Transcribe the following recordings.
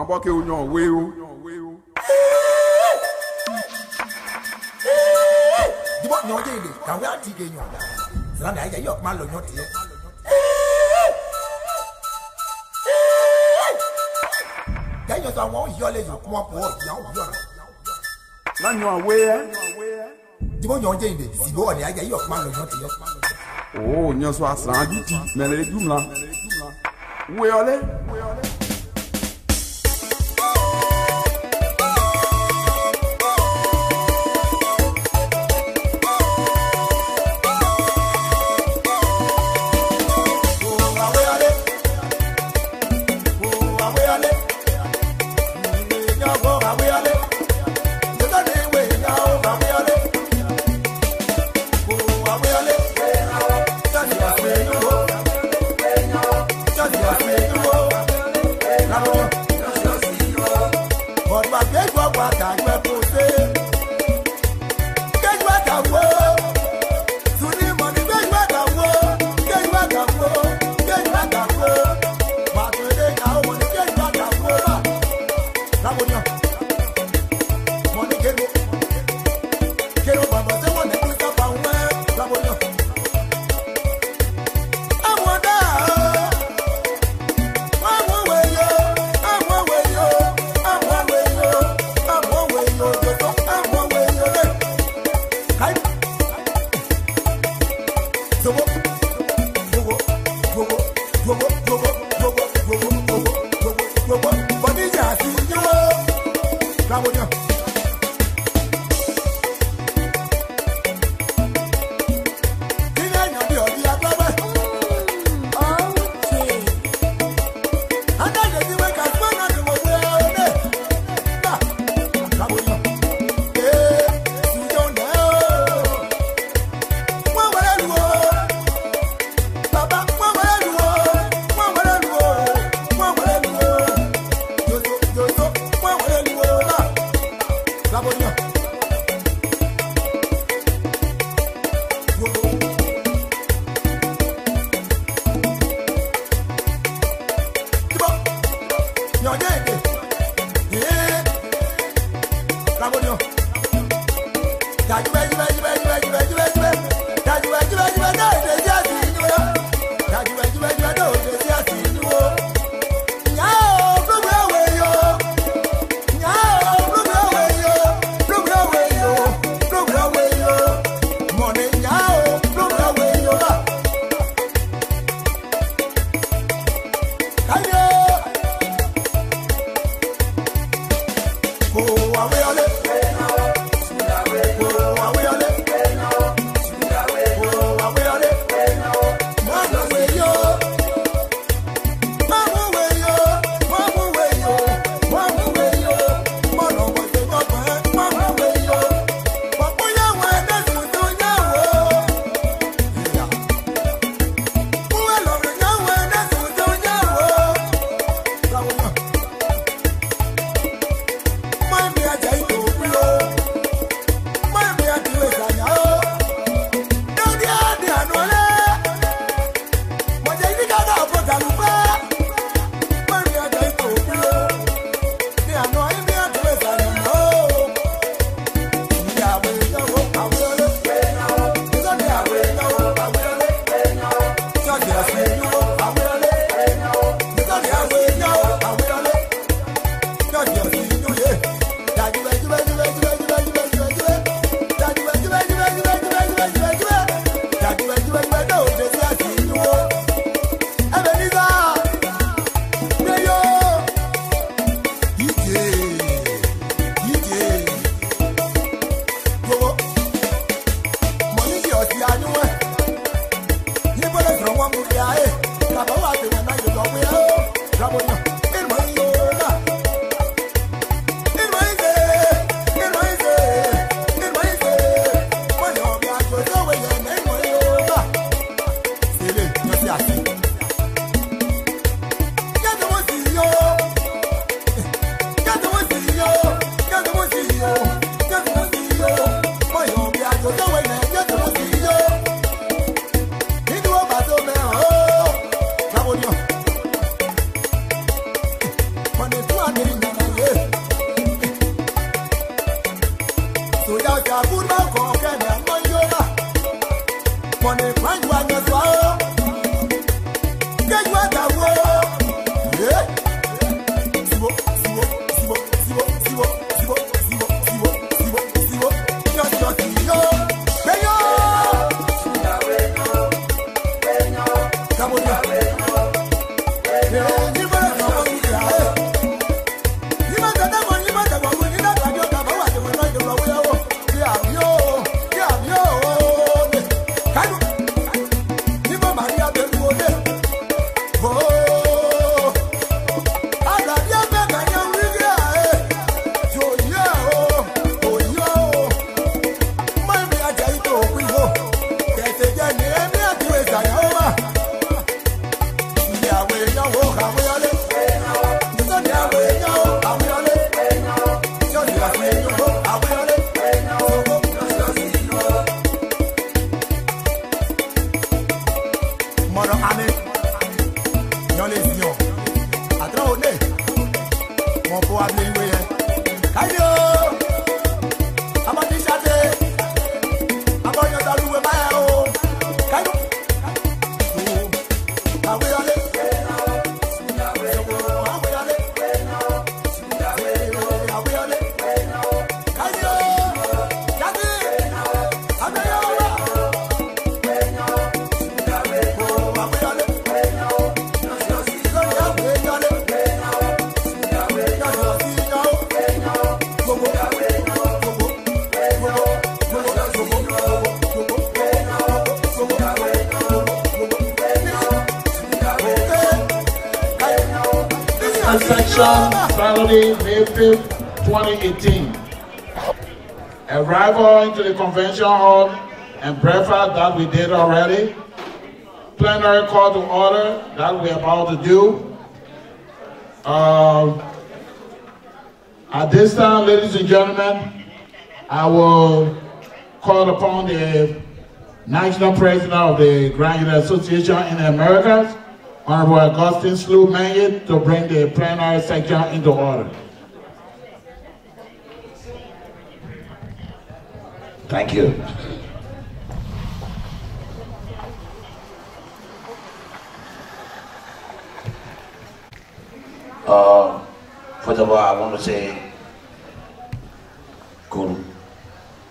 Mamboke union weo. Di bo nyo de kan we ati ge nyo. Sala na ya yok ma lo nyo tie. Ya yo so won yo le yo ko po ya o yo. La nyo we. Di bo nyo de si bo ni ya yok ma lo nyo tie. Oh, nyo so asan di ti, men le dum la. We ole. money when you are just wow. Get you out of war. Yeah. Sibo. Just yo. Beyo. Come on. Section Saturday, May 5th, 2018. Arrival into the convention hall and breakfast that we did already. Plenary call to order that we're about to do. At this time, ladies and gentlemen, I will call upon the National President of the Gedeh Association in the Americas, Honorable Augustine Slew Mangit, to bring the plenary section into order. Thank you. First of all, I want to say good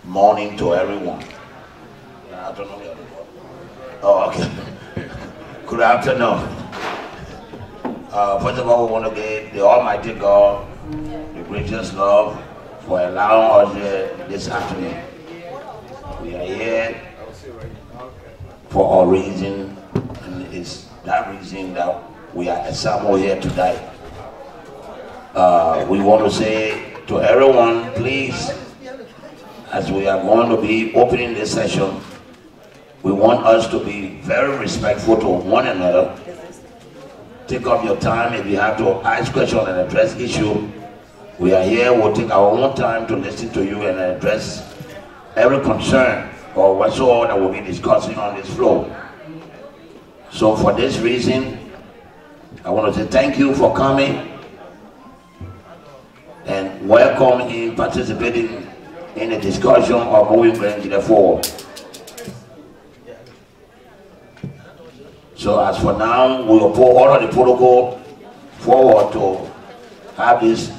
morning to everyone. I don't know. Oh, okay. Good afternoon. First of all, we want to give the Almighty God the greatest love for allowing us here this afternoon. We are here for a reason, and it's that reason that we are assembled here today. We want to say to everyone, please, as we are going to be opening this session, we want us to be very respectful to one another. Take up your time if you have to ask questions and address issues. We are here, we'll take our own time to listen to you and address every concern or whatsoever that we'll be discussing on this floor. So for this reason, I want to say thank you for coming and welcome in participating in the discussion of moving Gedeh forward. So as for now, we will put all of the protocol forward to have this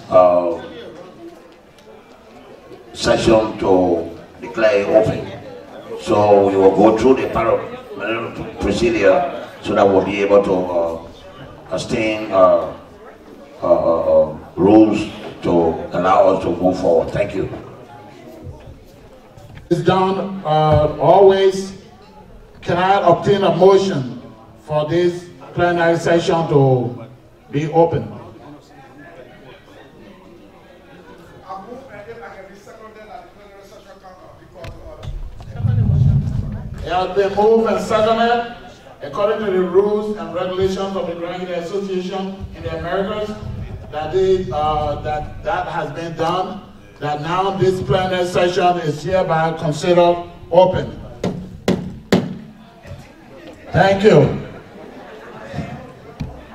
session to declare it open. So we will go through the parliamentary procedure so that we'll be able to sustain rules to allow us to move forward. Thank you. It's done always. Can I obtain a motion for this plenary session to be open? It has been moved and seconded according to the rules and regulations of the Gedeh Association in the Americas that that has been done. That now this plenary session is hereby considered open. Thank you.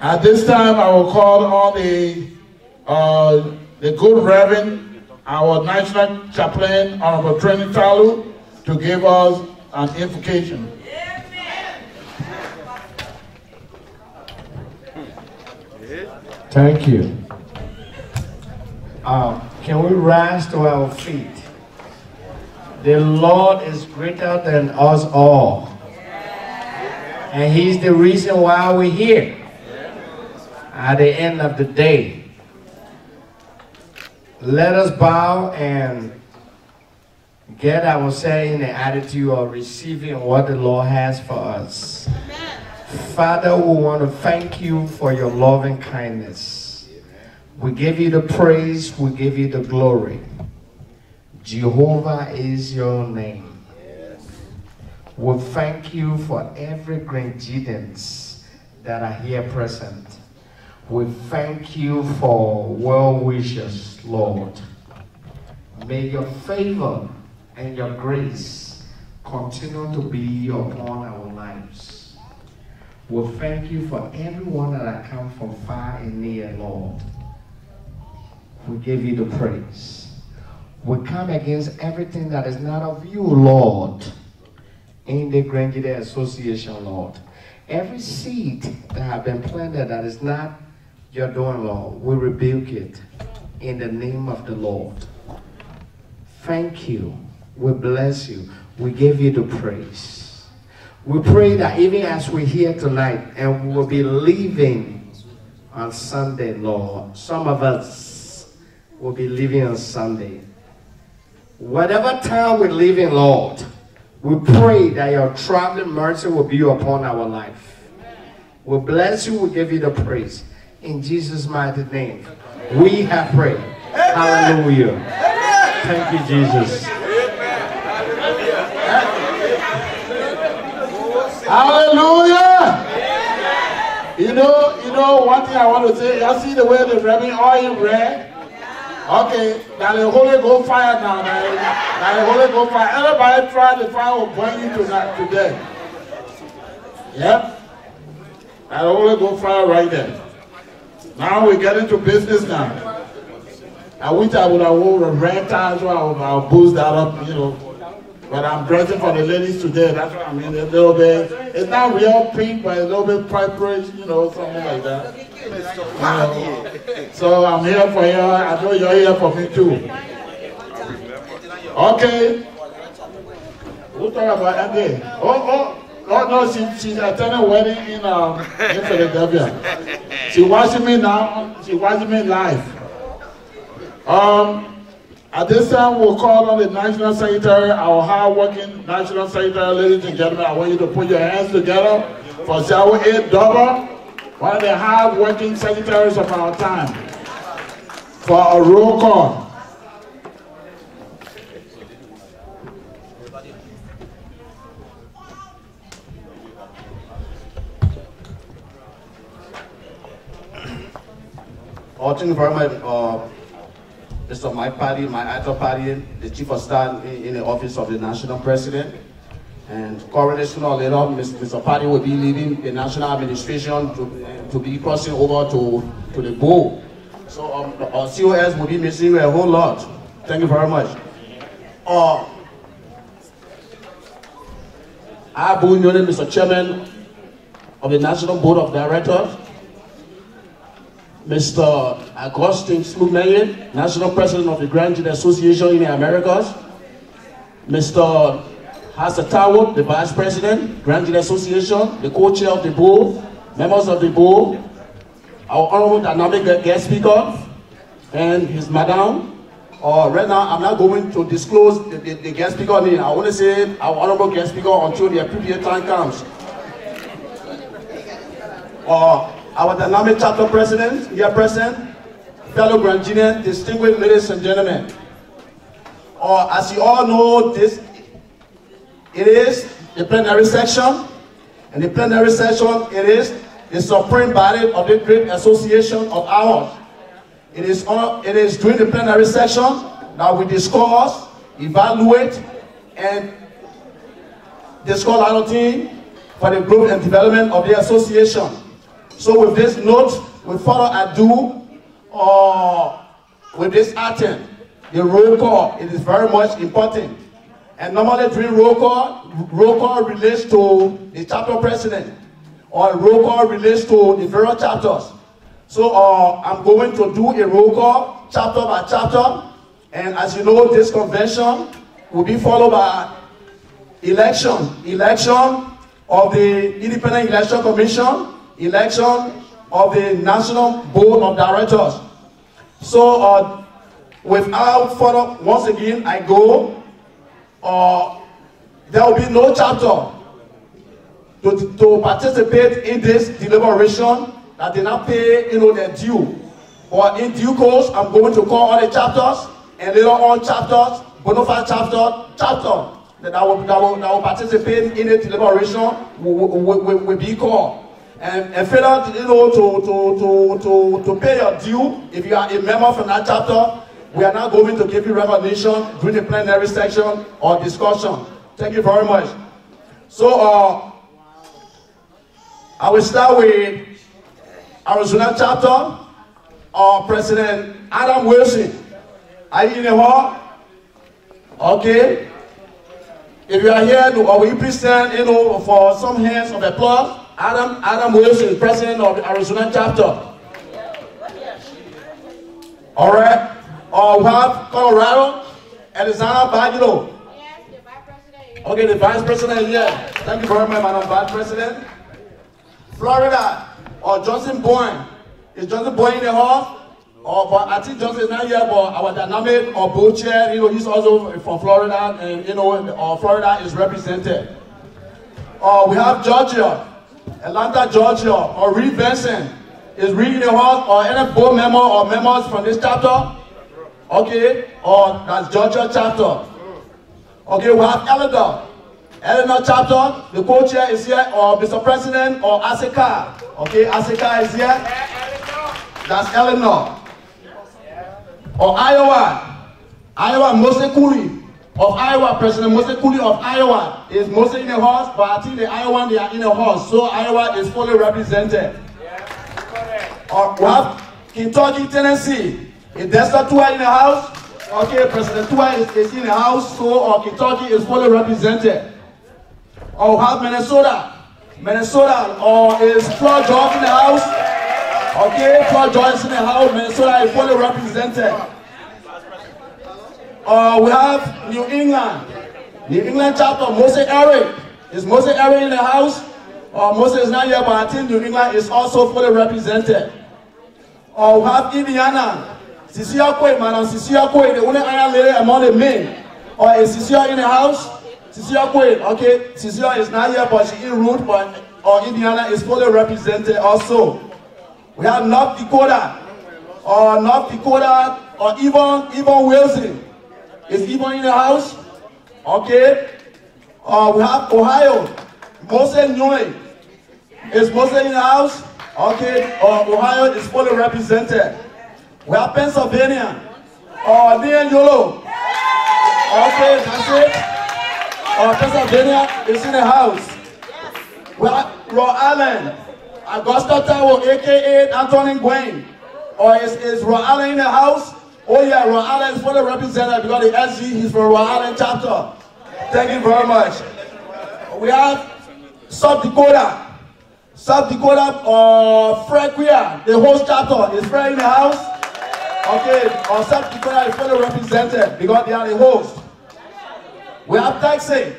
At this time, I will call on the good Reverend, our National Chaplain, Honorable Training Talu, to give us an invocation. Thank you. Can we rise to our feet? The Lord is greater than us all. And He's the reason why we're here. At the end of the day, let us bow and get ourselves in the attitude of receiving what the Lord has for us. Father, we want to thank you for your loving kindness. We give you the praise, we give you the glory. Jehovah is your name. We thank you for every Grenadians that are here present. We thank you for well wishes, Lord. May your favor and your grace continue to be upon our lives. We thank you for everyone that has come from far and near, Lord. We give you the praise. We come against everything that is not of you, Lord, in the Gedeh Association, Lord. Every seed that has been planted that is not your doing, Lord, we rebuke it in the name of the Lord. Thank you. We bless you. We give you the praise. We pray that even as we're here tonight and we will be leaving on Sunday, Lord, some of us will be leaving on Sunday. Whatever time we're leaving, Lord, we pray that your traveling mercy will be upon our life. We bless you. We give you the praise. In Jesus' mighty name, we have prayed. Hallelujah. Thank you, Jesus. Hallelujah. You know, one thing I want to say, you see the way the rubbing oil red? Okay, now the Holy Ghost fire now. Now the Holy Ghost fire. Everybody try the fire will burn you today. Yep. Now the Holy Ghost fire right there. Now we get into business now. I wish I would have worn a red tie so I'll boost that up, you know. But I'm dressing for the ladies today. That's what I mean. A little bit. It's not real pink, but a little bit purplish, you know, something like that. You know. So I'm here for you. I know you're here for me too. Okay. We'll talk about MJ. Oh no, she's attending a wedding in Philadelphia. She watching me now. She watching me live. At this time, we'll call on the National Secretary, our hard-working National Secretary. Ladies and gentlemen, I want you to put your hands together for Shower 8 Double, one of the hard-working secretaries of our time, for a roll call. Thank you very much. Mr. Mike Party, my actor Party, the Chief of Staff in the Office of the National President. And currently, sooner or later, Mr. Party will be leaving the National Administration to be crossing over to the board. So our COS will be missing a whole lot. Thank you very much. I, Mr. Chairman of the National Board of Directors, Mr. Augustine Slumayan, National President of the Gedeh Association in the Americas, Mr. Hasatawo, the Vice President, Gedeh Association, the Co-Chair of the Board, members of the Board, our Honorable Dynamic Guest Speaker, and his Madam. Right now, I'm not going to disclose the guest speaker name. I want to say our Honorable Guest Speaker until the appropriate time comes. Our Dynamic Chapter President, here present, fellow Grenadians, distinguished ladies and gentlemen. As you all know, it is the plenary session, and the plenary session, it is the supreme body of the great association of ours. It is during the plenary session that we discuss, evaluate, and discuss our team for the growth and development of the association. So with this note, without ado, with this item, the roll call, it is very much important. And normally during roll call relates to the chapter president, or roll call relates to the various chapters. So I'm going to do a roll call, chapter by chapter. And as you know, this convention will be followed by election of the Independent Election Commission, election of the National Board of Directors. So without further, once again, I go, there will be no chapter to participate in this deliberation that did not pay, their due. Or in due course, I'm going to call all the chapters, and later on chapters, bona fide chapter that will participate in the deliberation will be called. And failure, to pay your due, if you are a member from that chapter, we are not going to give you recognition during the plenary section or discussion. Thank you very much. So I will start with Arizona chapter. President Adam Wilson. Are you in the hall? Okay. If you are here, or will you please stand, for some hands of applause? Adam Wilson, president of the Arizona chapter. All right. We have Colorado, Alexander Bagilo. Yes, the vice president. Okay, the vice president is here. Thank you very much, Madam Vice President. Florida, Johnson Boyne. Is Johnson Boyne in the hall? But I think Johnson is not here, but our dynamic or board chair, he's also from Florida, and Florida is represented. We have Georgia, Atlanta, Georgia, or Reed Benson is reading the hall, or any board member or members from this chapter. Okay, or that's Georgia chapter. Okay, we have Eleanor chapter, the co-chair is here, or Mr. President, or Asika. Okay, Asika is here. That's Eleanor. Or Iowa, Mose Cooley of Iowa, President Mose Cooley of Iowa is mostly in the house, but I think the Iowa, they are in the house, so Iowa is fully represented. We have Kentucky, Tennessee. Is Dexter Tua in the house? Okay, President Tua is in the house, so Kentucky is fully represented. Or we have Minnesota, or is Florida George in the house? Okay, Florida George is in the house, Minnesota is fully represented. We have New England chapter, Mose Eric. Is Mose Eric in the house? Mose is not here, but I think New England is also fully represented. We have Indiana, Cecilia Quaid, Madam Cecilia Quaid, the only iron lady among the men. Or is Cecilia in the house? Cecilia Quaid, okay, Cecilia is not here, but she's en route, but Indiana is fully represented also. We have North Dakota, or Yvonne Wilson. Is Yvonne in the house? Okay. We have Ohio, Mose Newman. Is Mose in the house? Okay. Ohio is fully represented. We have Pennsylvania, Neil Yolo. Okay, that's it. Pennsylvania is in the house. We have Rhode Island, Augusta Tower, aka Anthony Gwen. Or is Rhode Island in the house? Oh yeah, Rhode Island is fully represented because the SG is from Rhode Island chapter. Thank you very much. We have South Dakota, Fred Queer, the host chapter. Is Fred in the house? Okay, South Dakota is fully represented because they are the host. We have Texas.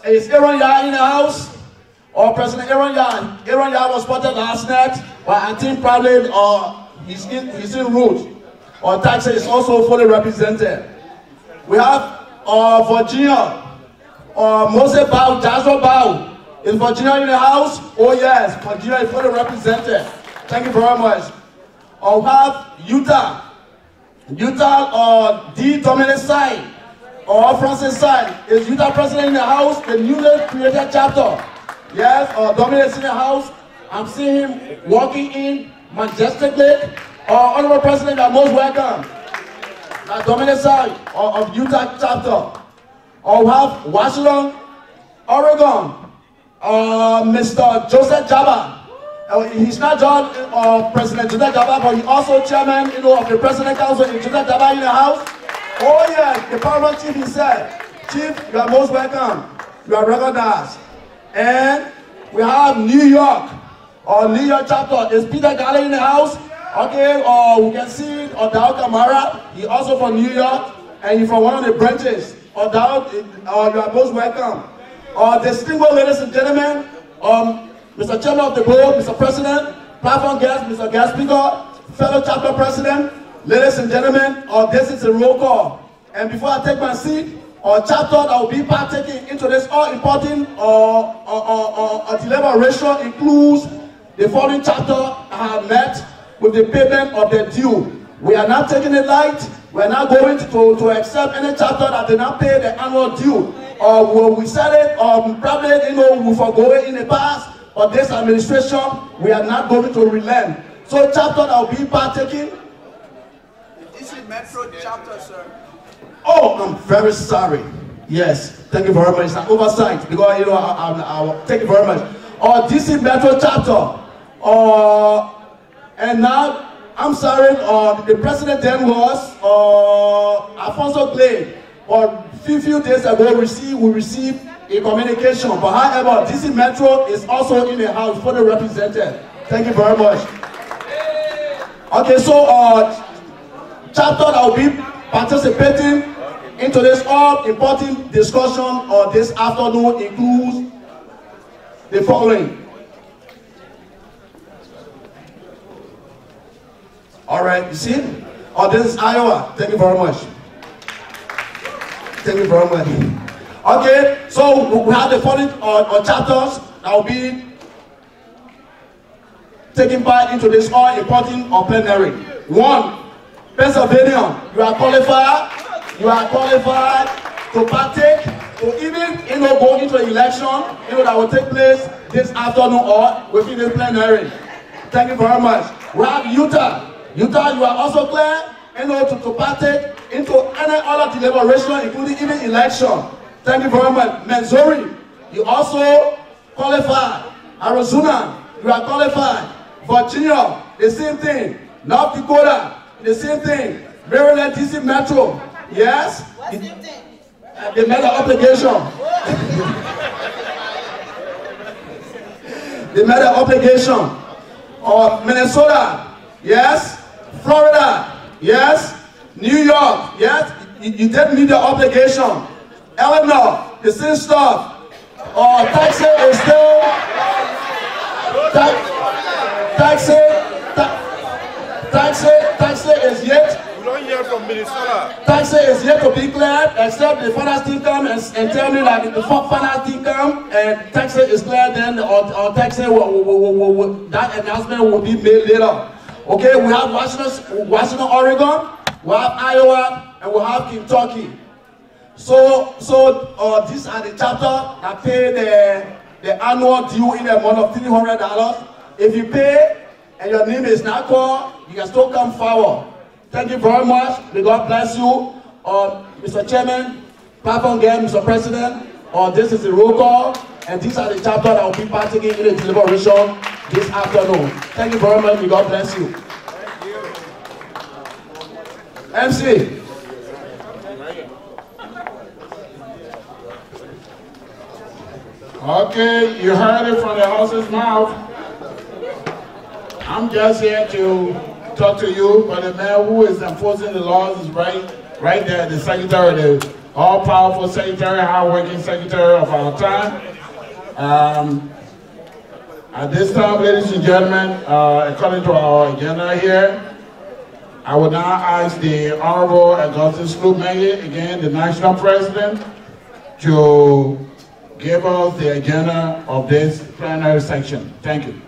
Is Aaron Yah in the house? Or President Aaron Yah? Aaron Yah was spotted last night, but I think probably he's in route. Or Texas is also fully represented. We have Virginia, Mose Bow, Jasper Bow. Is Virginia in the house? Oh yes, Virginia is fully represented. Thank you very much. We have Utah, D. Dominic Side, or Francis Side. Is Utah president in the house? The newly created chapter. Yes, Dominic is in the house. I'm seeing him walking in majestically. Honorable President, you are most welcome. Dominic Side of Utah chapter. We have Washington, Oregon, Mr. Joseph Jabba. He's not just President Joseph Jabba, but he's also chairman, of the President Council. Joseph Jabba in the house. Oh yes, the Paramount Chief, he said. Chief, you are most welcome. You are recognized. And we have New York, Or New York chapter, is Peter Galley in the house? Okay, we can see Odao Kamara, he also from New York, and he from one of the branches. Odao, you are most welcome. Distinguished ladies and gentlemen, Mr. Chairman of the Board, Mr. President, platform guest, Mr. Guest Speaker, fellow chapter president, ladies and gentlemen, this is a roll call. And before I take my seat, our chapter that will be partaking into this all-important deliberation includes the following chapter I have met with the payment of the due. We are not taking it light. We are not going to accept any chapter that did not pay the annual due. We said it, probably we forgo it in the past, but this administration, we are not going to relent. So chapter that will be partaking. This is Metro chapter, sir. Oh, I'm very sorry. Yes, thank you very much. It's an oversight because thank you very much. DC Metro chapter. And now I'm sorry. The president then was Alfonso Clay. A few days ago, we received a communication. But however, DC Metro is also in the house for the represented. Thank you very much. Okay, so chapter that will be participating into this all-important discussion this afternoon includes the following. All right, you see? This is Iowa. Thank you very much. Thank you very much. Okay, so we have the following chapters that will be taking part into this all-important plenary. 1, Pennsylvania, you are qualified. You are qualified to partake, to even go into an election that will take place this afternoon or within the plenary. Thank you very much. We have Utah. Utah, you are also clear to partake into any other deliberation, including even election. Thank you very much. Missouri, you also qualified. Arizona, you are qualified. Virginia, the same thing. North Dakota, the same thing. Maryland, DC Metro. Yes? They made an obligation. They made an obligation. Minnesota, yes? Florida, yes? New York, yes? You didn't meet the obligation. Illinois, the same stuff. Texas is still... Texas is yet... From Minnesota. Texas is yet to be cleared, except the finance team come and tell me that the finance team come and Texas is cleared, then on Texas that announcement will be made later. Okay, we have Washington, Oregon, we have Iowa, and we have Kentucky. So these are the chapters that pay the annual due in the amount of $300. If you pay and your name is not called, you can still come forward. Thank you very much. May God bless you. Mr. Chairman, platform guest, Mr. President, this is the roll call, and these are the chapters that will be partaking in the deliberation this afternoon. Thank you very much. May God bless you. Thank you. MC. Okay, you heard it from the horse's mouth. I'm just here to talk to you, but the man who is enforcing the laws is right there, the secretary, the all-powerful secretary, hard-working secretary of our time. At this time, ladies and gentlemen, according to our agenda here, I will now ask the Honorable Augustus Slupmege, again, the National President, to give us the agenda of this plenary section. Thank you.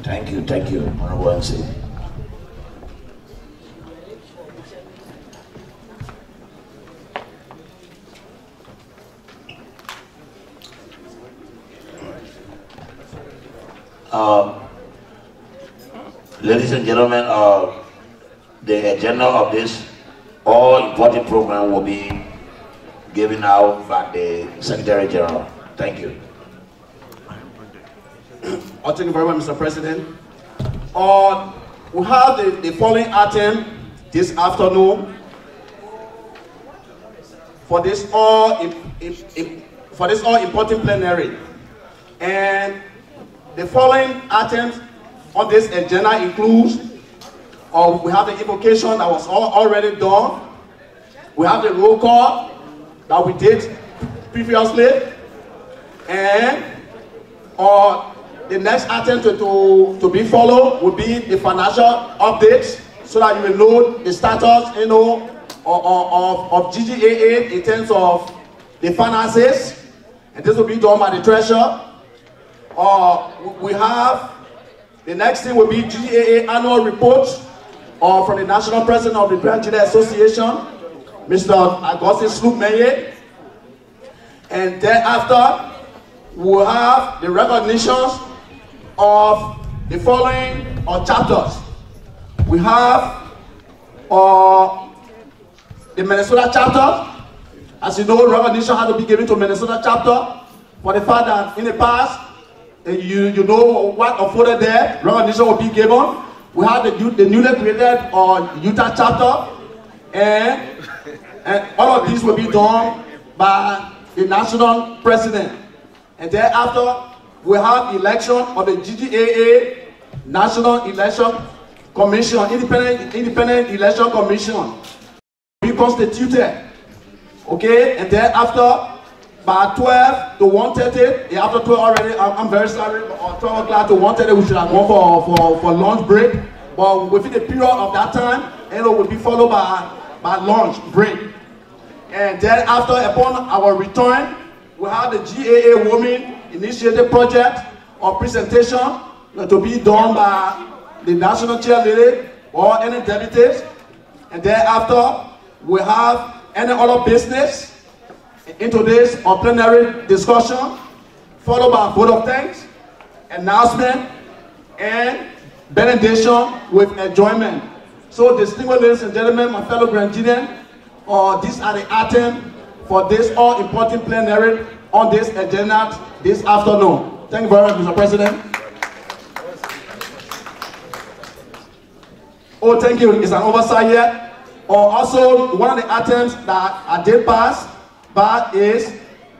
Thank you, Honorable MC. Ladies and gentlemen, the agenda of this all-important program will be given out by the Secretary General. Thank you. Thank you very much, Mr. President. We have the following item this afternoon for this for this all-important plenary. And the following items on this agenda includes, we have the invocation that was already done. We have the roll call that we did previously. And the next item to be followed will be the financial updates, so that you will know the status, of GGAA in terms of the finances. And this will be done by the treasurer. We have, the next thing will be GGAA annual report from the national president of the Grand Gedeh Association, Mr. Augustin Sloop-Meye. And thereafter, we'll have the recognitions of the following chapters. We have the Minnesota chapter. As you know, recognition had to be given to Minnesota chapter for the fact that in the past, you know what unfolded there. Recognition will be given. We have the newly created Utah chapter, and all of these will be done by the national president. And thereafter, we have election of the GGAA National Election Commission, Independent Election Commission, be constituted. Okay, and thereafter, by 12 to 1:30, after 12 already, I'm very sorry, but 12 o'clock to 1:30, we should have gone for lunch break. But within the period of that time, it will be followed by lunch break. And thereafter, upon our return, we have the GAA Women Initiative Project or presentation to be done by the national chairlady or any delegates. And thereafter, we have any other business into this plenary discussion, followed by a vote of thanks, announcement, and benediction with enjoyment. So, distinguished ladies and gentlemen, my fellow Grandidians, these are the items for this all-important plenary on this agenda this afternoon. Thank you very much, Mr. President. Oh, thank you. It's an oversight here. Also, one of the items that I did pass but is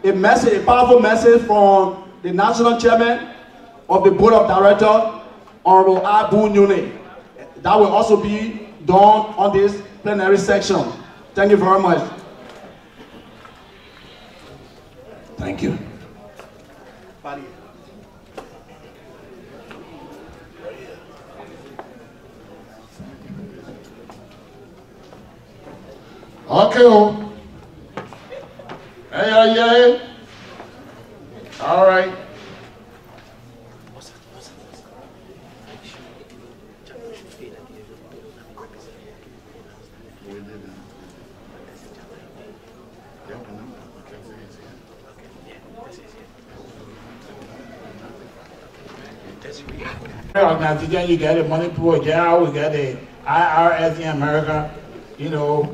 a message, a powerful message from the national chairman of the board of directors, Honorable Abu Nyune. That will also be done on this plenary section. Thank you very much. Thank you. Okay. Hey. All right. Organization, you got the money pool, we got the IRS in America, even though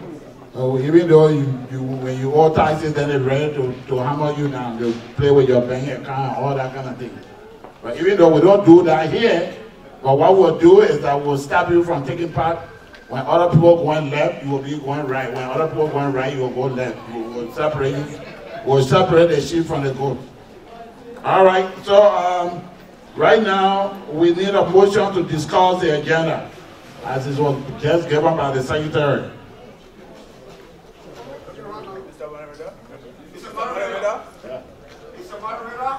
when you owe taxes, then they're ready to hammer you down. They'll play with your bank account, all that kind of thing. But even though we don't do that here, but what we'll do is that we'll stop you from taking part. When other people going left, you will be going right. When other people going right, you will go left. We'll separate you. We'll separate the sheep from the goat. All right, so right now, we need a motion to discuss the agenda, as it was just given by the secretary. Mr. Moderator?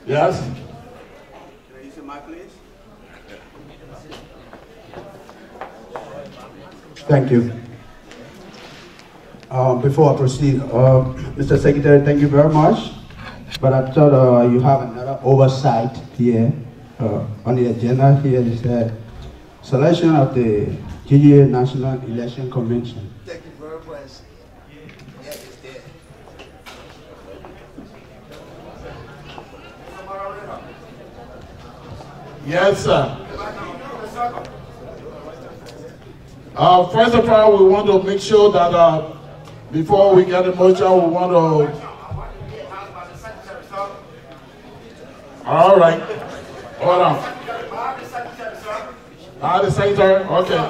Yes? Can I use your mic, please? Thank you. Before I proceed, Mr. Secretary, thank you very much. But I thought you have another oversight here on the agenda. Here is the selection of the GGA National Election Convention. Thank you very much. Yeah, it's there. Yes, sir. First of all, we want to make sure that before we get the motion, we want to... All right. Hold on. The secretary? Okay.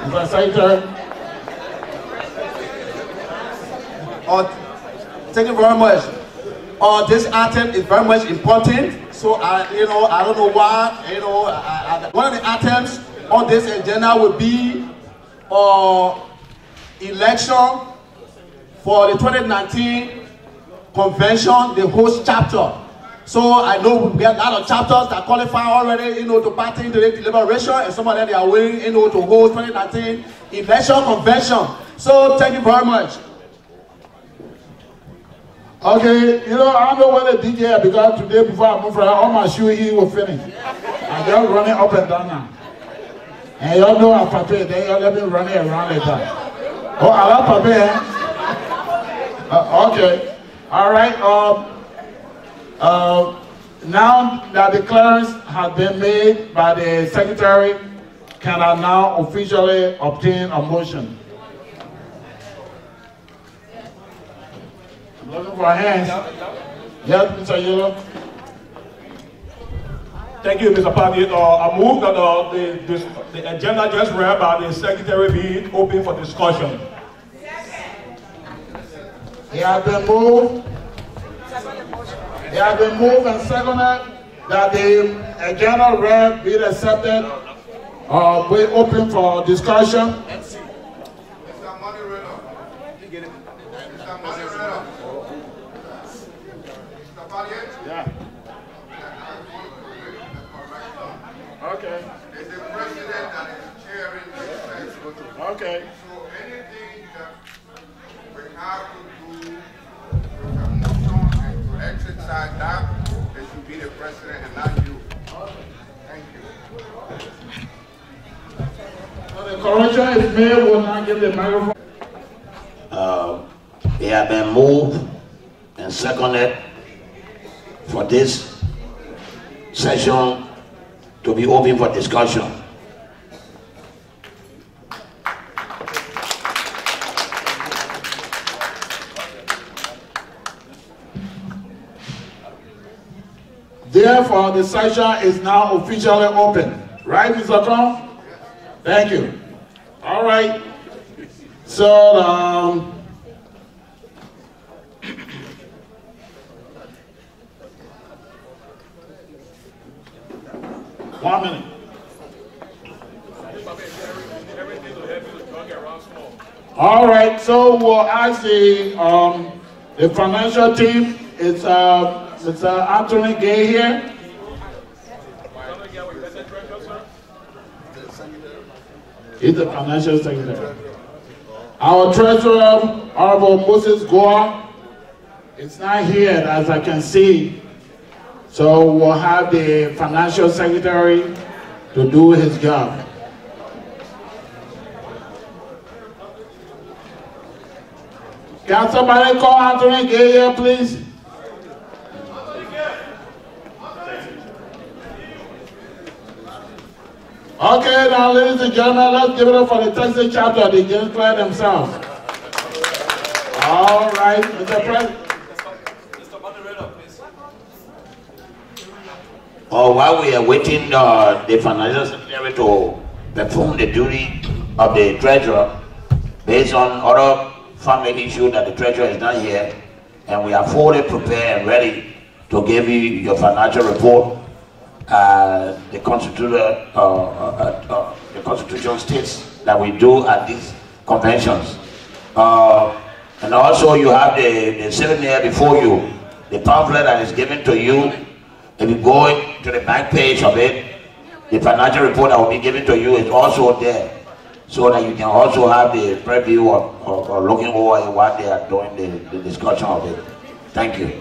Is that secretary? Thank you very much. This item is very much important. So I don't know why. One of the items on this agenda will be election for the 2019 convention, the host chapter. So I know we have a lot of chapters that qualify already, to party into the deliberation, and some of them they are willing, to host 2019 election convention. So thank you very much. Okay, I don't know where the DJ because today before I move from all my shoes he will finish. I'm just running up and down now. And y'all know I prepare, then y'all let me running around like that. Oh, I love prepare. Okay. All right. Now that the clearance has been made by the secretary, can I now officially obtain a motion? I'm looking for hands. Yes, Mr. Yellow. Thank you, Mr. Paddy. I move that the agenda just read by the secretary be open for discussion. It has been moved. It has been moved and seconded that the agenda read be accepted. We open for discussion. Yeah. Okay. It's the president that is chairing this session. Okay. So anything that we have to do with a motion and to exercise that, it should be the president and not you. Thank you. So the correction is made, will not give the microphone. They have been moved and seconded for this session to be open for discussion. Therefore, the session is now officially open. Right, Mr. Kong? Thank you. All right. So, 1 minute. All right, so we'll ask the financial team. It's Mr. Anthony Gay here. He's the financial secretary. Our treasurer, Honorable Moses Goa, is not here as I can see. So we'll have the financial secretary to do his job. Can somebody call Anthony Gay here, please? Okay, now ladies and gentlemen, let's give it up for the Texas chapter of the James Clare themselves. All right, Mr. President. While we are waiting the financial secretary to perform the duty of the treasurer, based on other family issues that the treasurer is not here, and we are fully prepared and ready to give you your financial report. The Constitution states that we do at these conventions. And also you have the souvenir before you, the pamphlet that is given to you. If you go to the back page of it, the financial report that will be given to you is also there, so that you can also have the preview or looking over what they are doing, the discussion of it. Thank you.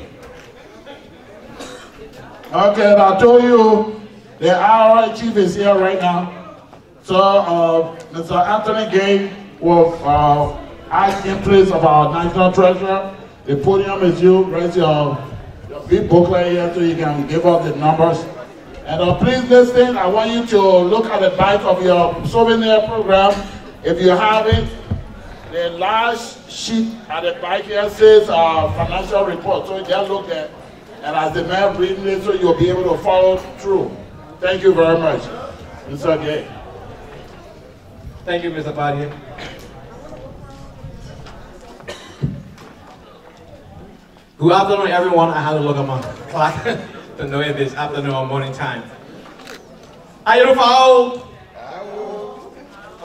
Okay, I told you the IRA chief is here right now. So Mr. Anthony Gay will ask in place of our national treasurer. The podium is you. Raise your big booklet here so you can give us the numbers. And please listen, I want you to look at the back of your souvenir program. If you have it, the last sheet at the back here says financial report. So just look there. And as the man reading it, so you'll be able to follow through. Thank you very much, Mr. Gay. Thank you, Mr. Paddy. Good afternoon, everyone. I had to look at my clock to know if it's afternoon or morning time. Are you foul?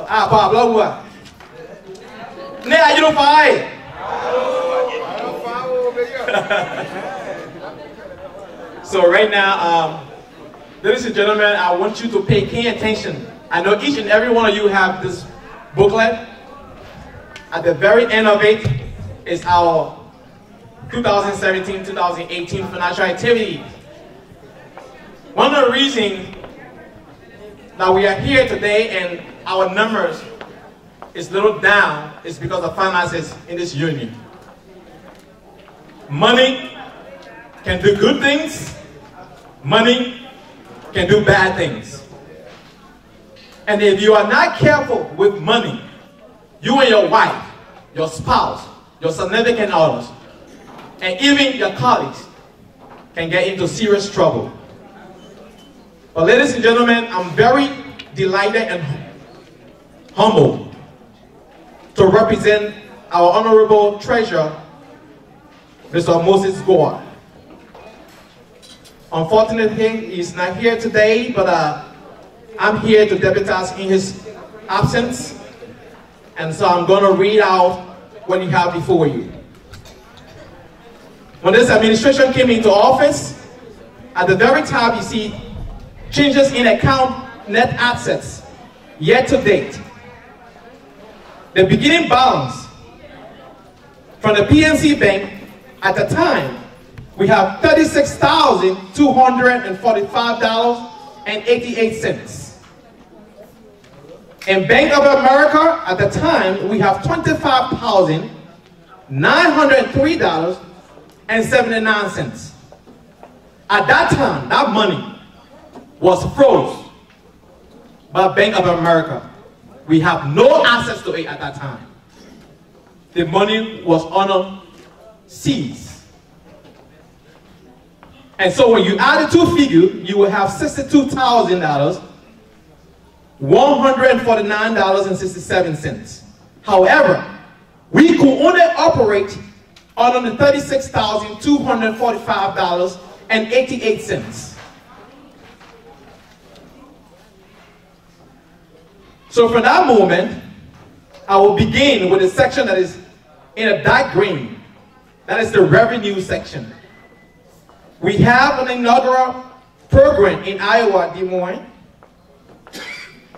Ah, Pablo, what? Ne, are you fine? So right now, ladies and gentlemen, I want you to pay keen attention. I know each and every one of you have this booklet. At the very end of it is our 2017-2018 financial activity. One of the reasons that we are here today and our numbers is a little down is because of finances in this union. Money can do good things. Money can do bad things. And if you are not careful with money, you and your wife, your spouse, your significant others, and even your colleagues can get into serious trouble. But ladies and gentlemen, I'm very delighted and humbled to represent our honorable treasurer, Mr. Moses Gore. Unfortunately, he's not here today, but I'm here to deputize in his absence. And so I'm going to read out what you have before you. When this administration came into office, at the very top you see changes in account net assets year to date. The beginning balance from the PNC Bank at the time, we have $36,245.88. In Bank of America, at the time, we have $25,903.79. At that time, that money was froze by Bank of America. We have no access to it at that time. The money was on seized. And so when you add the two figures, you will have $62,000. $149.67. However, we could only operate on the $36,245.88. So from that moment, I will begin with a section that is in a dark green. That is the revenue section. We have an inaugural program in Iowa, Des Moines,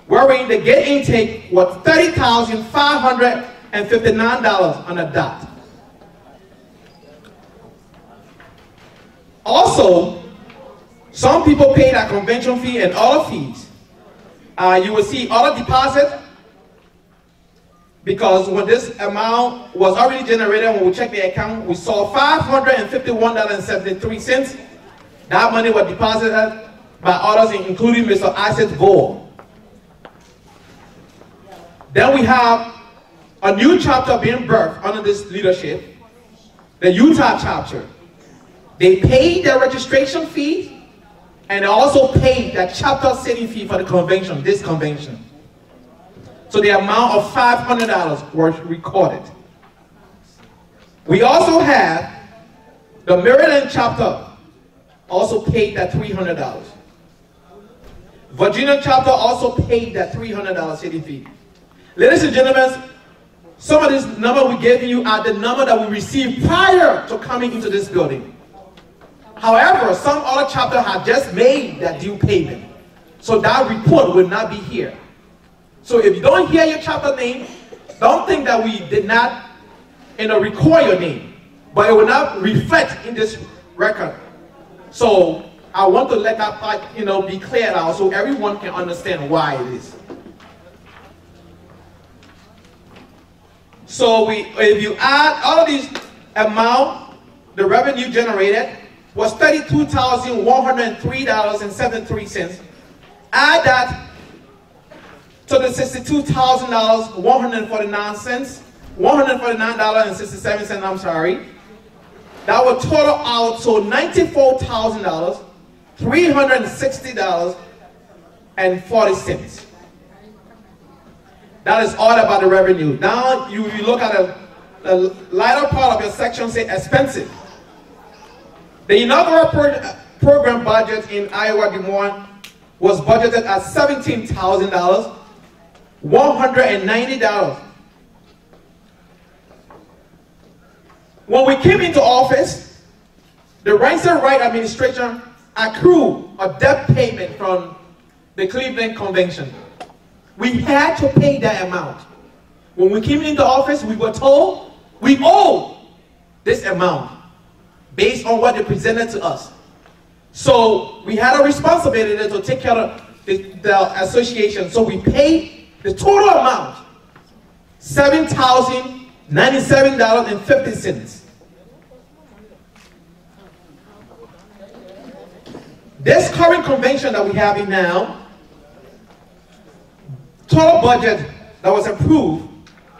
wherein the gate intake was $30,559 on the dot. Also, some people paid a convention fee and other fees. You will see other deposit, because when this amount was already generated, when we checked the account, we saw $551.73. That money was deposited by others, including Mr. Isaac Gore. Then we have a new chapter being birthed under this leadership, the Utah chapter. They paid their registration fee, and they also paid their chapter sitting fee for the convention, this convention. So the amount of $500 was recorded. We also have the Maryland chapter also paid that $300. Virginia chapter also paid that $300 sitting fee. Ladies and gentlemen, some of these numbers we gave you are the number that we received prior to coming into this building. However, some other chapter have just made that due payment. So that report will not be here. So if you don't hear your chapter name, don't think that we did not record your name. But it will not reflect in this record. So I want to let that part be cleared out so everyone can understand why it is. So if you add all of these amount, the revenue generated was $32,103.73. Add that to the $149.67, I'm sorry. That would total out to $94,360.40. That is all about the revenue. Now you look at the lighter part of your section, say expensive. The inaugural program budget in Iowa Des Moines was budgeted at $17,000, $190. When we came into office, the Rights and Right administration accrued a debt payment from the Cleveland Convention. We had to pay that amount. When we came into office, we were told we owe this amount based on what they presented to us. So we had a responsibility to take care of the association. So we paid the total amount, $7,097.50. This current convention that we have in now, total budget that was approved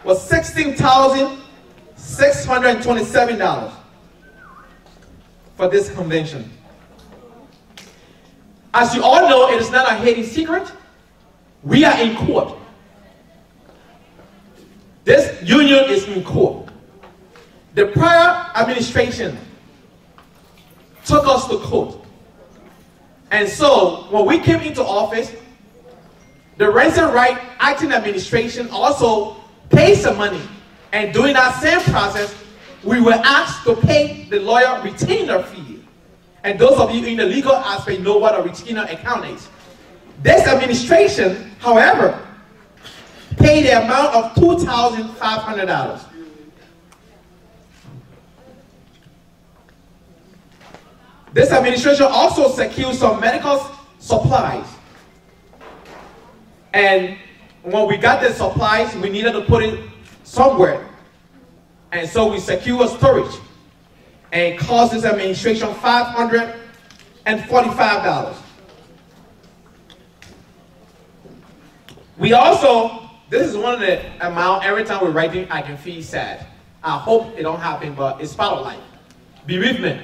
was $16,627 for this convention. As you all know, it is not a hidden secret. We are in court. This union is in court. The prior administration took us to court. And so, when we came into office, the Rights and Right acting administration also paid some money. And during that same process, we were asked to pay the lawyer retainer fee. And those of you in the legal aspect know what a retainer account is. This administration, however, paid the amount of $2,500. This administration also secured some medical supplies. And when we got the supplies, we needed to put it somewhere. And so we secured storage. And it cost this administration $545. We also, this is one of the amount, every time we're writing, I can feel sad. I hope it don't happen, but it's part of life. Bereavement.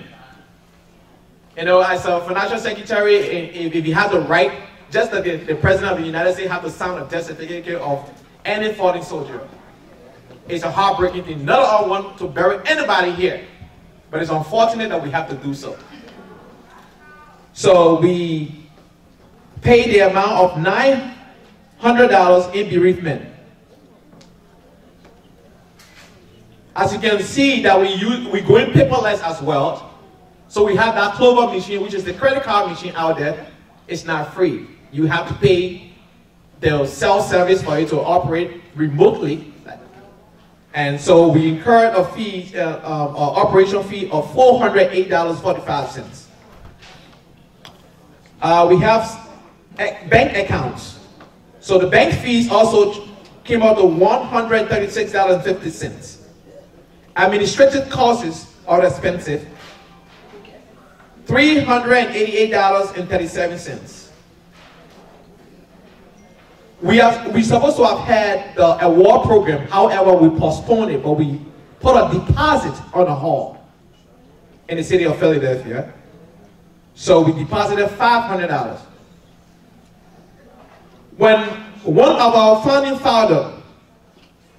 You know, as a financial secretary, if you have to write, just that the President of the United States have to sign a death certificate of any fallen soldier. It's a heartbreaking thing. None of us want to bury anybody here, but it's unfortunate that we have to do so. So we paid the amount of $900 in bereavement. As you can see, that we go in paperless as well. So we have that Clover machine, which is the credit card machine out there. It's not free. You have to pay the self-service for it to operate remotely. And so we incurred a fee, operation fee of $408.45. We have bank accounts. So the bank fees also came out to $136.50. Administrative costs are expensive. $388.37. We're supposed to have had the award program, however we postponed it, but we put a deposit on the hall in the city of Philadelphia. So we deposited $500. When one of our founding fathers,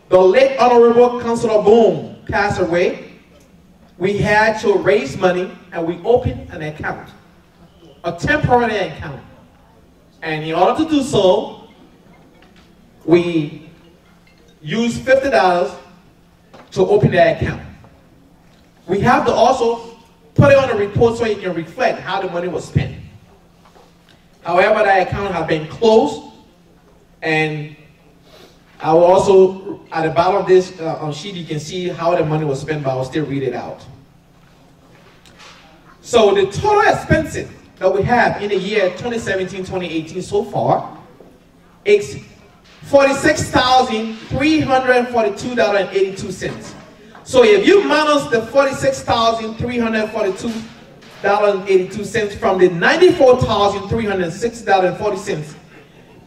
the late Honorable Councilor Boone, passed away, we had to raise money and we opened an account, a temporary account. And in order to do so, we used $50 to open the account. We have to also put it on a report so it can reflect how the money was spent. However, that account has been closed, and I will also, at the bottom of this sheet, you can see how the money was spent, but I'll still read it out. So the total expenses that we have in the year 2017-2018 so far is $46,342.82. So if you minus the $46,342.82 from the $94,306.40,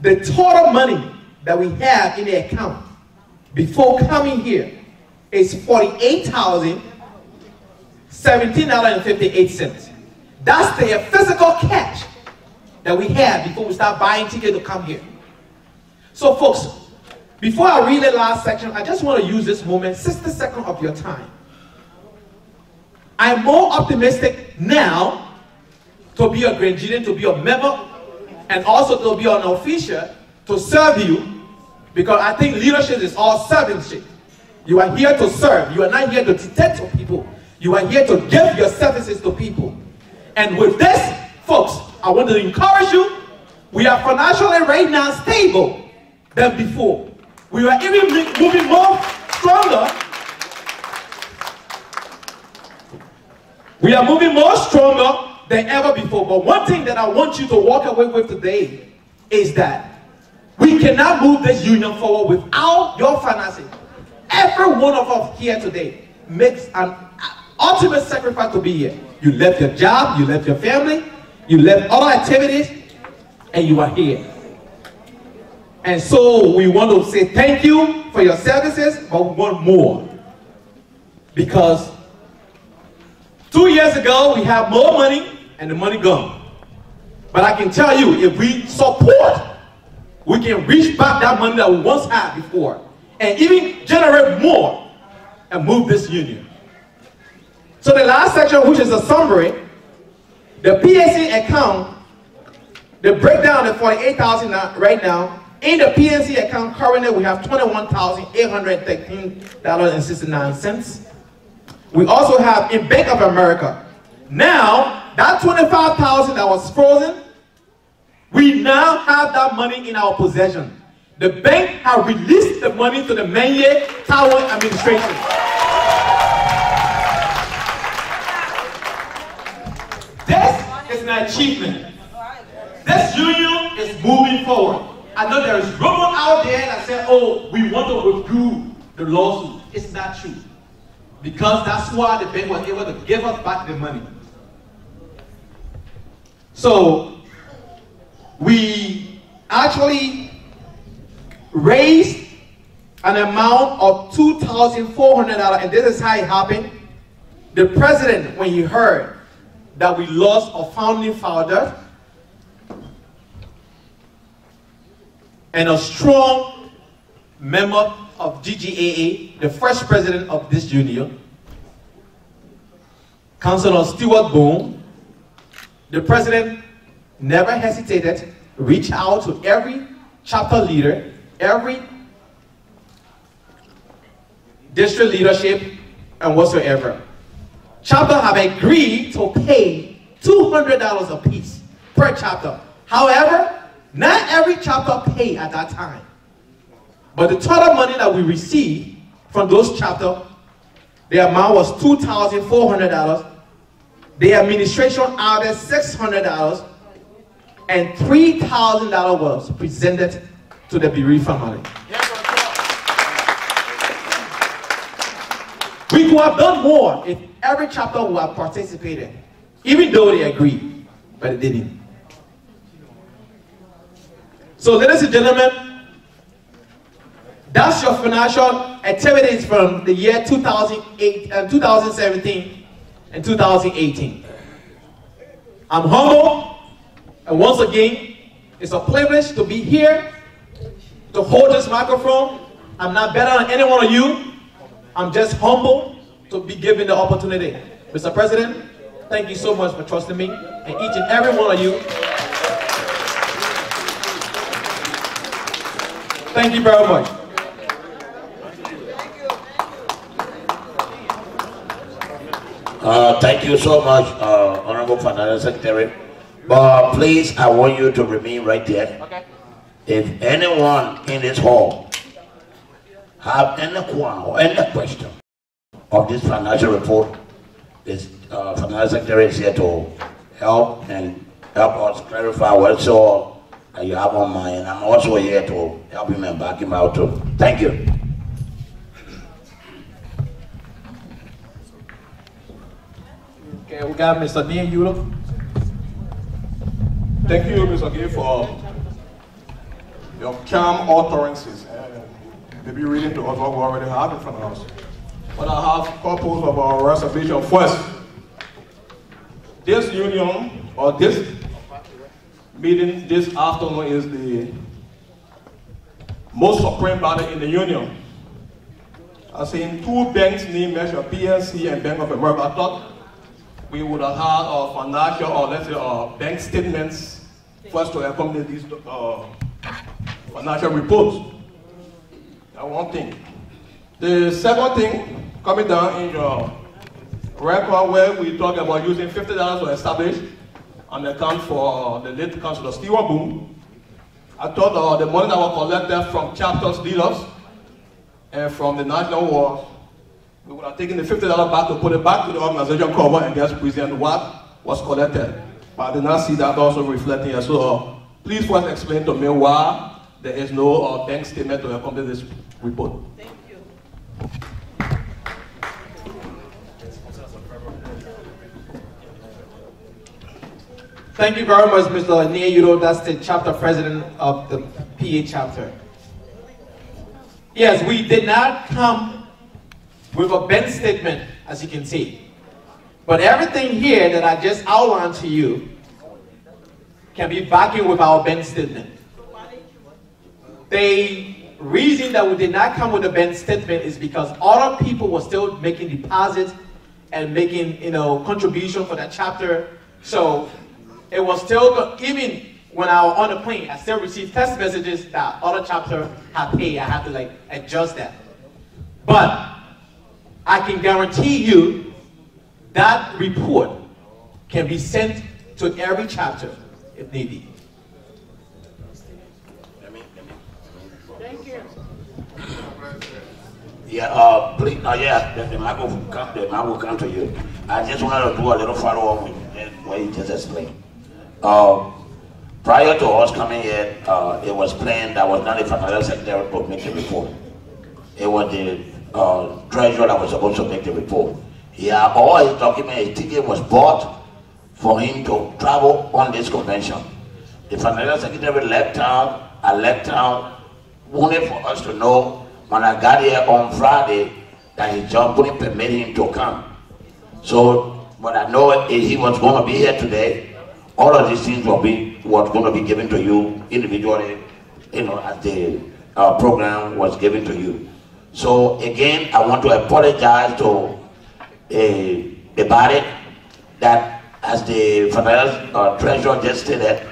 the total money that we have in the account before coming here is $48,017.58. That's the physical cash that we have before we start buying tickets to come here. So folks, before I read the last section, I just want to use this moment, 60 seconds of your time. I'm more optimistic now to be a Grenadian, to be a member, and also to be an official to serve you, because I think leadership is all servantship. You are here to serve. You are not here to dictate to people. You are here to give your services to people. And with this, folks, I want to encourage you. We are financially right now stable than before. We are even moving more stronger. We are moving more stronger than ever before. But one thing that I want you to walk away with today is that we cannot move this union forward without your finances. Every one of us here today makes an ultimate sacrifice to be here. You left your job, you left your family, you left other activities, and you are here. And so we want to say thank you for your services, but we want more. Because 2 years ago, we had more money, and the money gone. But I can tell you, if we support, we can reach back that money that we once had before, and even generate more, and move this union. So the last section, which is a summary, the PNC account, the breakdown of 48,000 right now. In the PNC account currently, we have $21,813.69. We also have in Bank of America. Now, that $25,000 that was frozen, we now have that money in our possession. The bank has released the money to the Menye Tower administration. This is an achievement. This union is moving forward. I know there is rumor out there that say, oh, we want to withdraw the lawsuit. It's not true. Because that's why the bank was able to give us back the money. So, we actually raised an amount of $2,400, and this is how it happened. The president, when he heard that we lost a founding father and a strong member of GGAA, the first president of this union, Councilor Stewart Boone, the president never hesitated, reached out to every chapter leader, every district leadership, and whatsoever. Chapter have agreed to pay $200 a piece per chapter. However, not every chapter paid at that time. But the total money that we received from those chapters, the amount was $2,400. The administration added $600, and $3,000 was presented to the bereaved family. We could have done more if every chapter would have participated, even though they agreed, but it didn't. So, ladies and gentlemen, that's your financial activities from the year 2017 and 2018. I'm humble, and once again, it's a privilege to be here, to hold this microphone. I'm not better than any one of you. I'm just humble to be given the opportunity. Mr. President, thank you so much for trusting me, and each and every one of you. Thank you very much. Thank you so much, Honorable Financial Secretary. But please, I want you to remain right there. Okay. If anyone in this hall have any quarrel or any question of this financial report, this Financial Secretary is here to help us clarify what's all you have on mind. I'm also here to help him and back him out too. Thank you. Okay, we got Mr. Nathaniel. Thank you, Mr. Gay, for your calm utterances. Maybe reading to us what we already have in front of us. But I have couples of our reservation. First, this union, or this meeting this afternoon, is the most supreme body in the union. I seen two banks named measure, PNC and Bank of America. I thought we would have had financial or let's say bank statements for us to accompany these financial reports. That's one thing. The second thing, coming down in your record where we talk about using $50 to establish an account for the late Councilor Stewart Boom. I thought the money that was collected from chapters leaders and from the national wars, we would have taken the $50 back to put it back to the organization cover and just present what was collected. But I did not see that also reflecting here. So please first explain to me why there is no bank statement to accompany this report. Thank you. Thank you very much, Mr. Nathaniel. That's the chapter president of the PA chapter. Yes, we did not come with a bank statement, as you can see. But everything here that I just outlined to you can be backed with our bank statement. The reason that we did not come with a bank statement is because other people were still making deposits and making, contribution for that chapter. So it was still, even when I was on the plane, I still received text messages that other chapter had paid. I had to adjust that. But I can guarantee you that report can be sent to every chapter if need be. Thank you. Yeah, please, the mic will come to you. I just wanted to do a little follow-up with what you just explained. Prior to us coming here, it was planned that was not the financial secretary to make the report. It was the treasurer that was supposed to make the report. Yeah, all his document, his ticket was bought for him to travel on this convention. The financial secretary left town. I left town, wanted for us to know when I got here on Friday that his job wouldn't permit him to come. So, but I know he was going to be here today. All of these things was going to be given to you individually, as the program was given to you. So again, I want to apologize to the body that, as the financial treasurer just stated,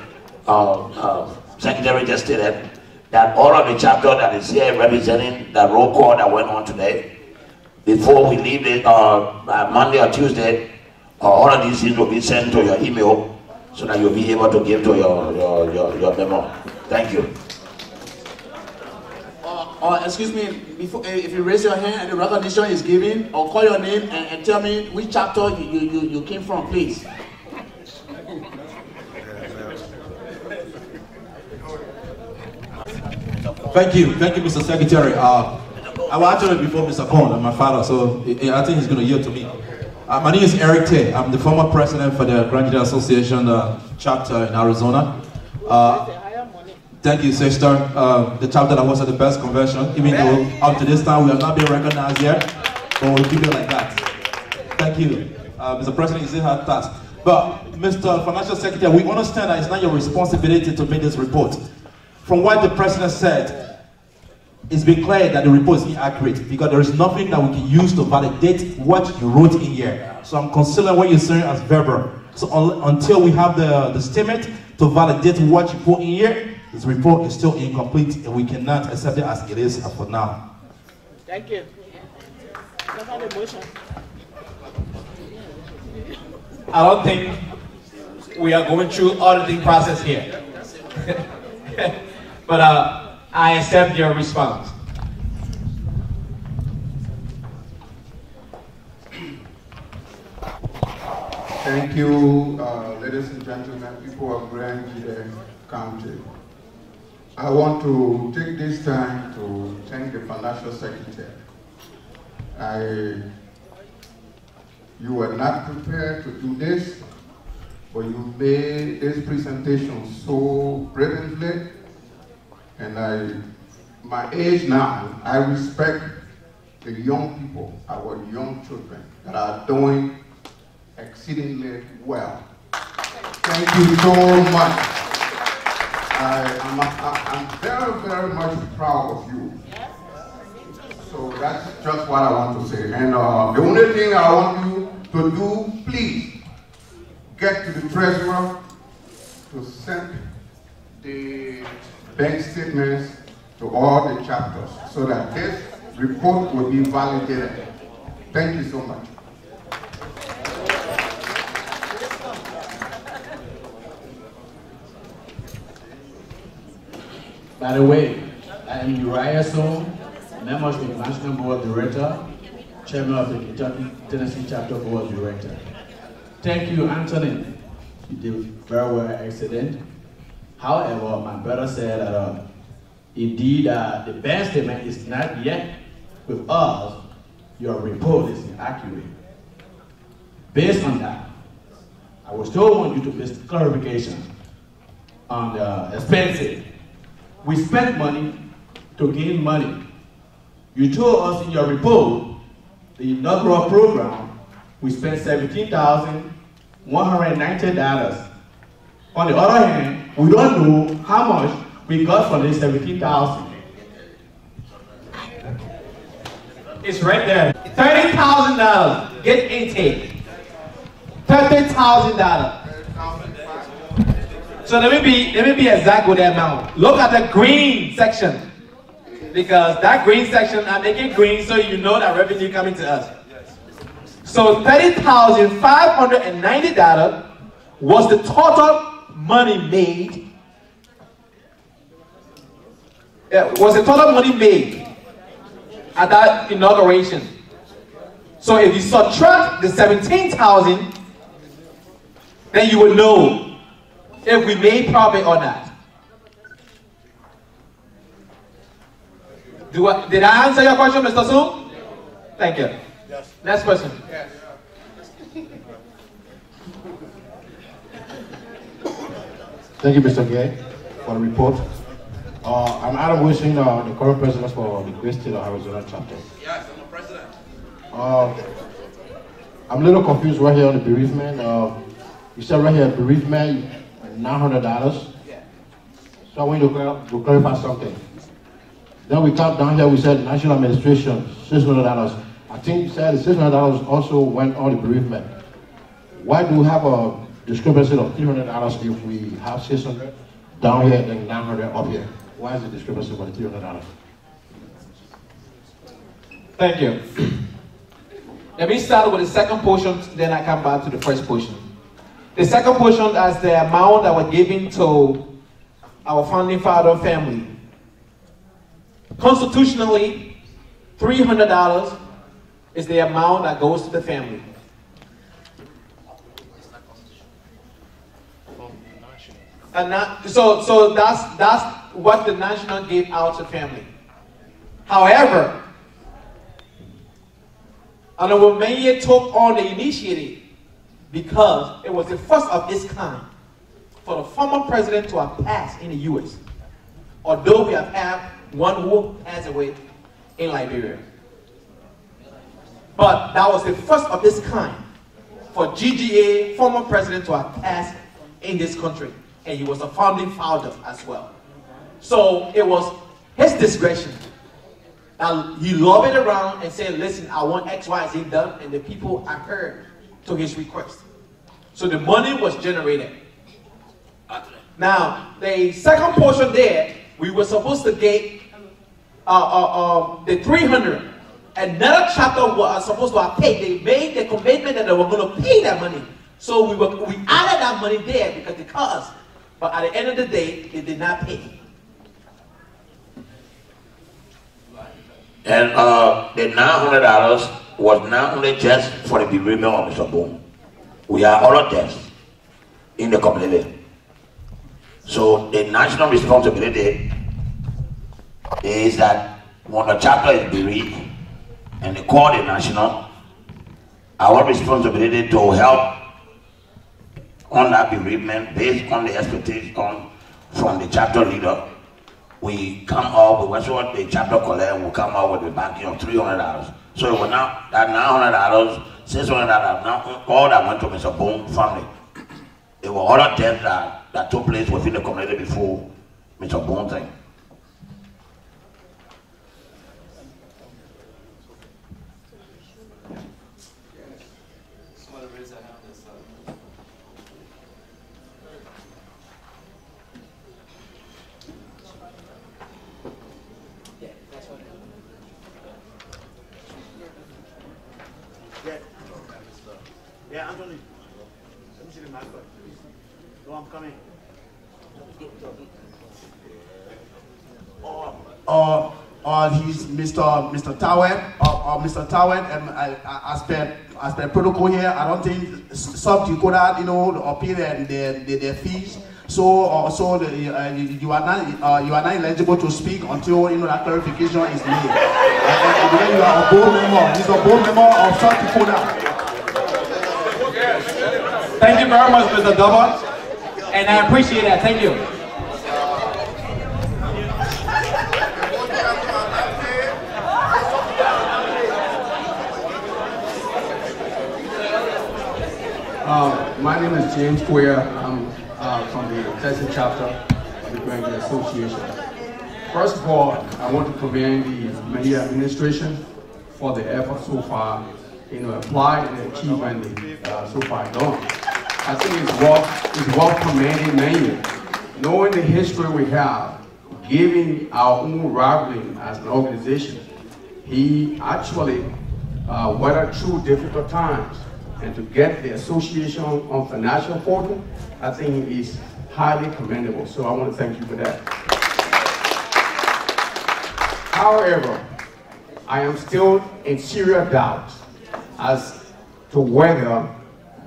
secretary just stated, that all of the chapter that is here representing the roll call that went on today, before we leave it Monday or Tuesday, all of these things will be sent to your email so that you'll be able to give to your memo. Thank you. Excuse me, before, if you raise your hand and the recognition is given, or call your name and tell me which chapter you came from, please. Thank you, Mr. Secretary. I was actually before Mr. Cohn, my father, so I think he's going to yield to me. My name is Eric Tay. I'm the former president for the Grand Gedeh Association chapter in Arizona. Thank you, sister. The chapter that was at the best convention, even though up to this time we have not been recognized yet, but we'll keep it like that. Thank you. Mr. President, you still have task. But Mr. Financial Secretary, we understand that it's not your responsibility to make this report. From what the president said, it's been clear that the report is inaccurate because there is nothing that we can use to validate what you wrote in here. So I'm considering what you're saying as verbal. So until we have the statement to validate what you put in here, this report is still incomplete and we cannot accept it as it is for now. Thank you. I don't think we are going through auditing process here. But I accept your response. Thank you, ladies and gentlemen, people of Grand Gedeh County. I want to take this time to thank the Financial Secretary. You were not prepared to do this, but you made this presentation so brilliantly. And my age now, I respect the young people, our young children that are doing exceedingly well. Thank you so much. I'm very, very much proud of you. So that's just what I want to say. And the only thing I want you to do, please, get to the treasurer to send the bank statements to all the chapters so that this report will be validated. Thank you so much. By the way, I am Uriah Sohn, member of the National Board of Directors, chairman of the Kentucky Tennessee Chapter Board of Directors. Thank you, Anthony. You did very well, excellent. However, my brother said that indeed the bank statement is not yet with us. Your report is inaccurate. Based on that, I would still want you to make clarification on the expenses. We spent money to gain money. You told us in your report, the inaugural program, we spent $17,190. On the other hand, we don't know how much we got from this $17,000. It's right there. $30,000. Get intake. $30,000. So let me be exact with the amount. Look at the green section. Because that green section, I'm making green so you know that revenue coming to us. So $30,590 was the total money made. Was the total money made at that inauguration. So if you subtract the 17,000, then you will know if we made profit or not. Did I answer your question, Mr. Soon? Thank you. Yes. Next question. Yes. Thank you, Mr. Gedeh, for the report. I'm Adam Wilson, the current president for the Great State of Arizona chapter. Yes, I'm the president. I'm a little confused right here on the bereavement. You said right here, bereavement, $900. Yeah. So I want you to clarify something. Then we come down here, we said national administration, $600. I think you said $600 also went on the bereavement. Why do we have a discrepancy of $300 if we have $600 down here and $900 up here? Why is the discrepancy for the $300? Thank you. Let me start with the second portion, then I come back to the first portion. The second portion is the amount that was given to our founding father family. Constitutionally, $300 is the amount that goes to the family. And so that's what the national gave out to family. However, Honorable Mayor took on the initiative because it was the first of its kind for the former president to have passed in the U.S. Although we have had one who passed away in Liberia. But that was the first of its kind for GGA, former president, to have passed in this country. And he was a founding father as well. So it was his discretion. Now, he lobbied around and said, listen, I want X, Y, Z done, and the people adhered to his request. So the money was generated. Now, the second portion there, we were supposed to get the 300. Another chapter was supposed to have paid. They made the commitment that they were going to pay that money. So we added that money there because it cost. But at the end of the day, they did not pay. And the $900 was not only just for the bereavement of Mr. Boone. We have other deaths in the community. So the national responsibility is that when a chapter is bereaved and they call the national, our responsibility to help on that bereavement based on the expectation from the chapter leader. We come up with what's what the chapter collect, we come up with the backing of $300. So it was now that $900, $600, now all that went to Mr. Boone family. There were other deaths that took place within the community before Mr. Boone thing. I'm coming. He's Mr. Towett, Mr. Towett, and as per protocol here, I don't think South Dakota, or pay their fees. So you are not eligible to speak until that clarification is made. And you are a board member. He's a board member of South Dakota. Thank you very much, Mr. Double, and I appreciate that. Thank you. My name is James Krayee. I'm from the Texas chapter of the Grand Gedeh Association. First of all, I want to commend the media administration for the effort so far, applied and achievement so far done. I think it's worth commending mainly. Knowing the history we have, giving our own rivaling as an organization, he actually weathered through difficult times. And to get the association on financial footing, I think is highly commendable. So I want to thank you for that. However, I am still in serious doubt as to whether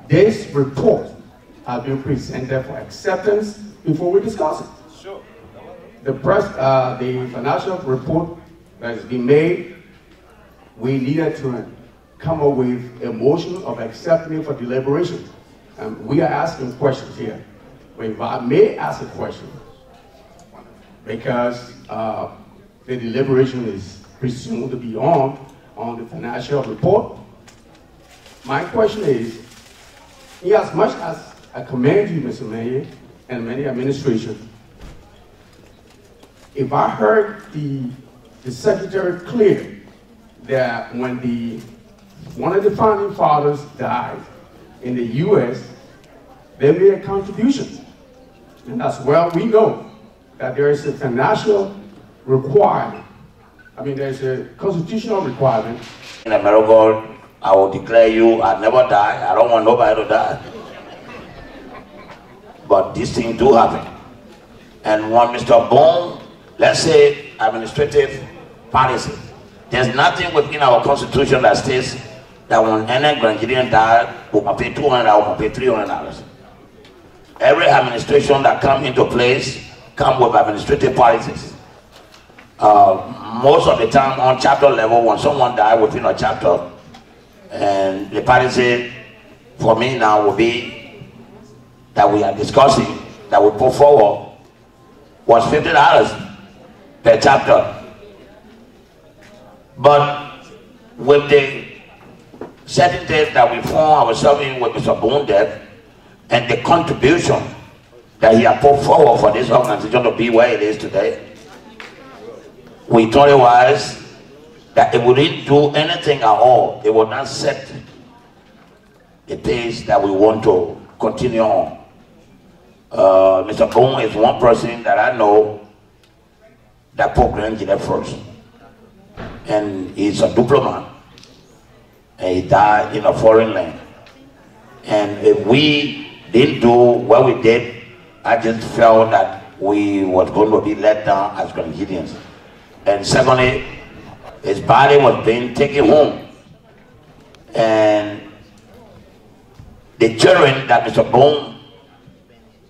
this report has been presented for acceptance before we discuss it. Sure. The financial report that has been made, we needed to come up with a motion of accepting it for deliberation. We are asking questions here. If I may ask a question, because the deliberation is presumed to be on the financial report. My question is, as much as I commend you, Mr. Mayor, and many administration, if I heard the Secretary clear that when one of the founding fathers died in the U.S., they made a contribution. And as well, we know that there is a financial requirement. I mean, there's a constitutional requirement. In America, I will declare you, I never die. I don't want nobody to die. But these things do happen. And when Mr. Bone, let's say administrative policy, there's nothing within our constitution that states that when any Nigerian died, we can pay $200, we can pay $300. Every administration that comes into place comes with administrative policies. Most of the time on chapter level, when someone died within a chapter, and the policy for me now will be that we are discussing, that we put forward, was $50 per chapter. But with the certain days that we form ourselves in with Mr. Bone death, and the contribution that he has put forward for this organization to be where it is today, we thought it was that it wouldn't do anything at all. It would not set the pace that we want to continue on. Mr. Bone is one person that I know that put Grand Gedeh first. And he's a diplomat. And he died in a foreign land. And if we didn't do what we did, I just felt that we was going to be let down as Grand Gedeans. And secondly, his body was being taken home. And the children that Mr. Bone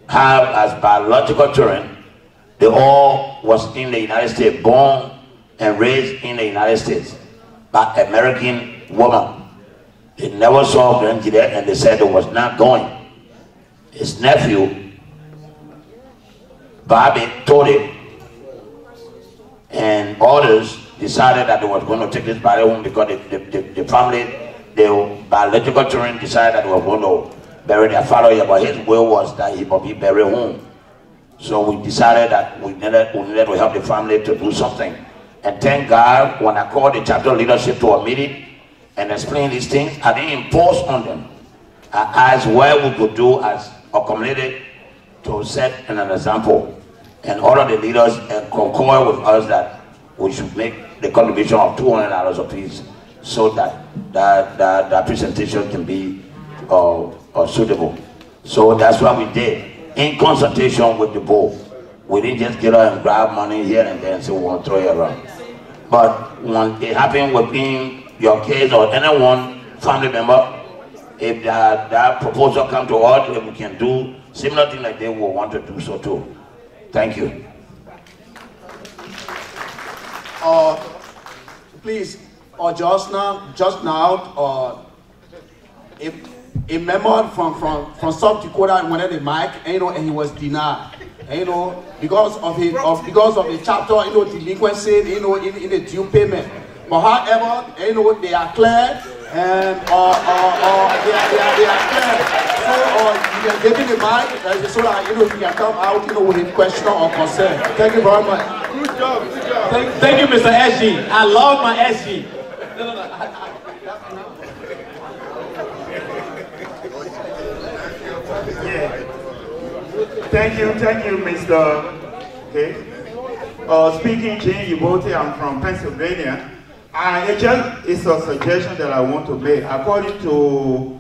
have as biological children, they all was in the United States, born and raised in the United States by American woman. They never saw Grand Gedeh and they said it was not going. His nephew, Bobby, told him, and others decided that they were going to take this body home because the family, the biological children decided that they were going to bury their father here, but his will was that he would be buried home. So we decided that we needed to help the family to do something. And thank God, when I called the chapter leadership to a meeting and explained these things, I didn't impose on them. I asked what we could do as a community to set an example. And all of the leaders concur with us that we should make the contribution of $200 apiece so that that presentation can be suitable. So that's what we did, in consultation with the board. We didn't just get out and grab money here and there and say we want to throw it around. But when it happened within your case or anyone, family member, if that proposal come to us, if we can do similar thing like they will want to do so too. Thank you. Please, just now, a member from South Dakota wanted the mic, and he was denied. Because of the chapter, delinquency, in the due payment. But however, they are clear, and they are clear. So you can give me the mic so that you can come out with a question or concern. Thank you very much. Good job, good job. Thank you, Mr. SG. I love my SG. Thank you, Mr. Okay. Speaking Jane Yibote, I'm from Pennsylvania. It's a suggestion that I want to make. According to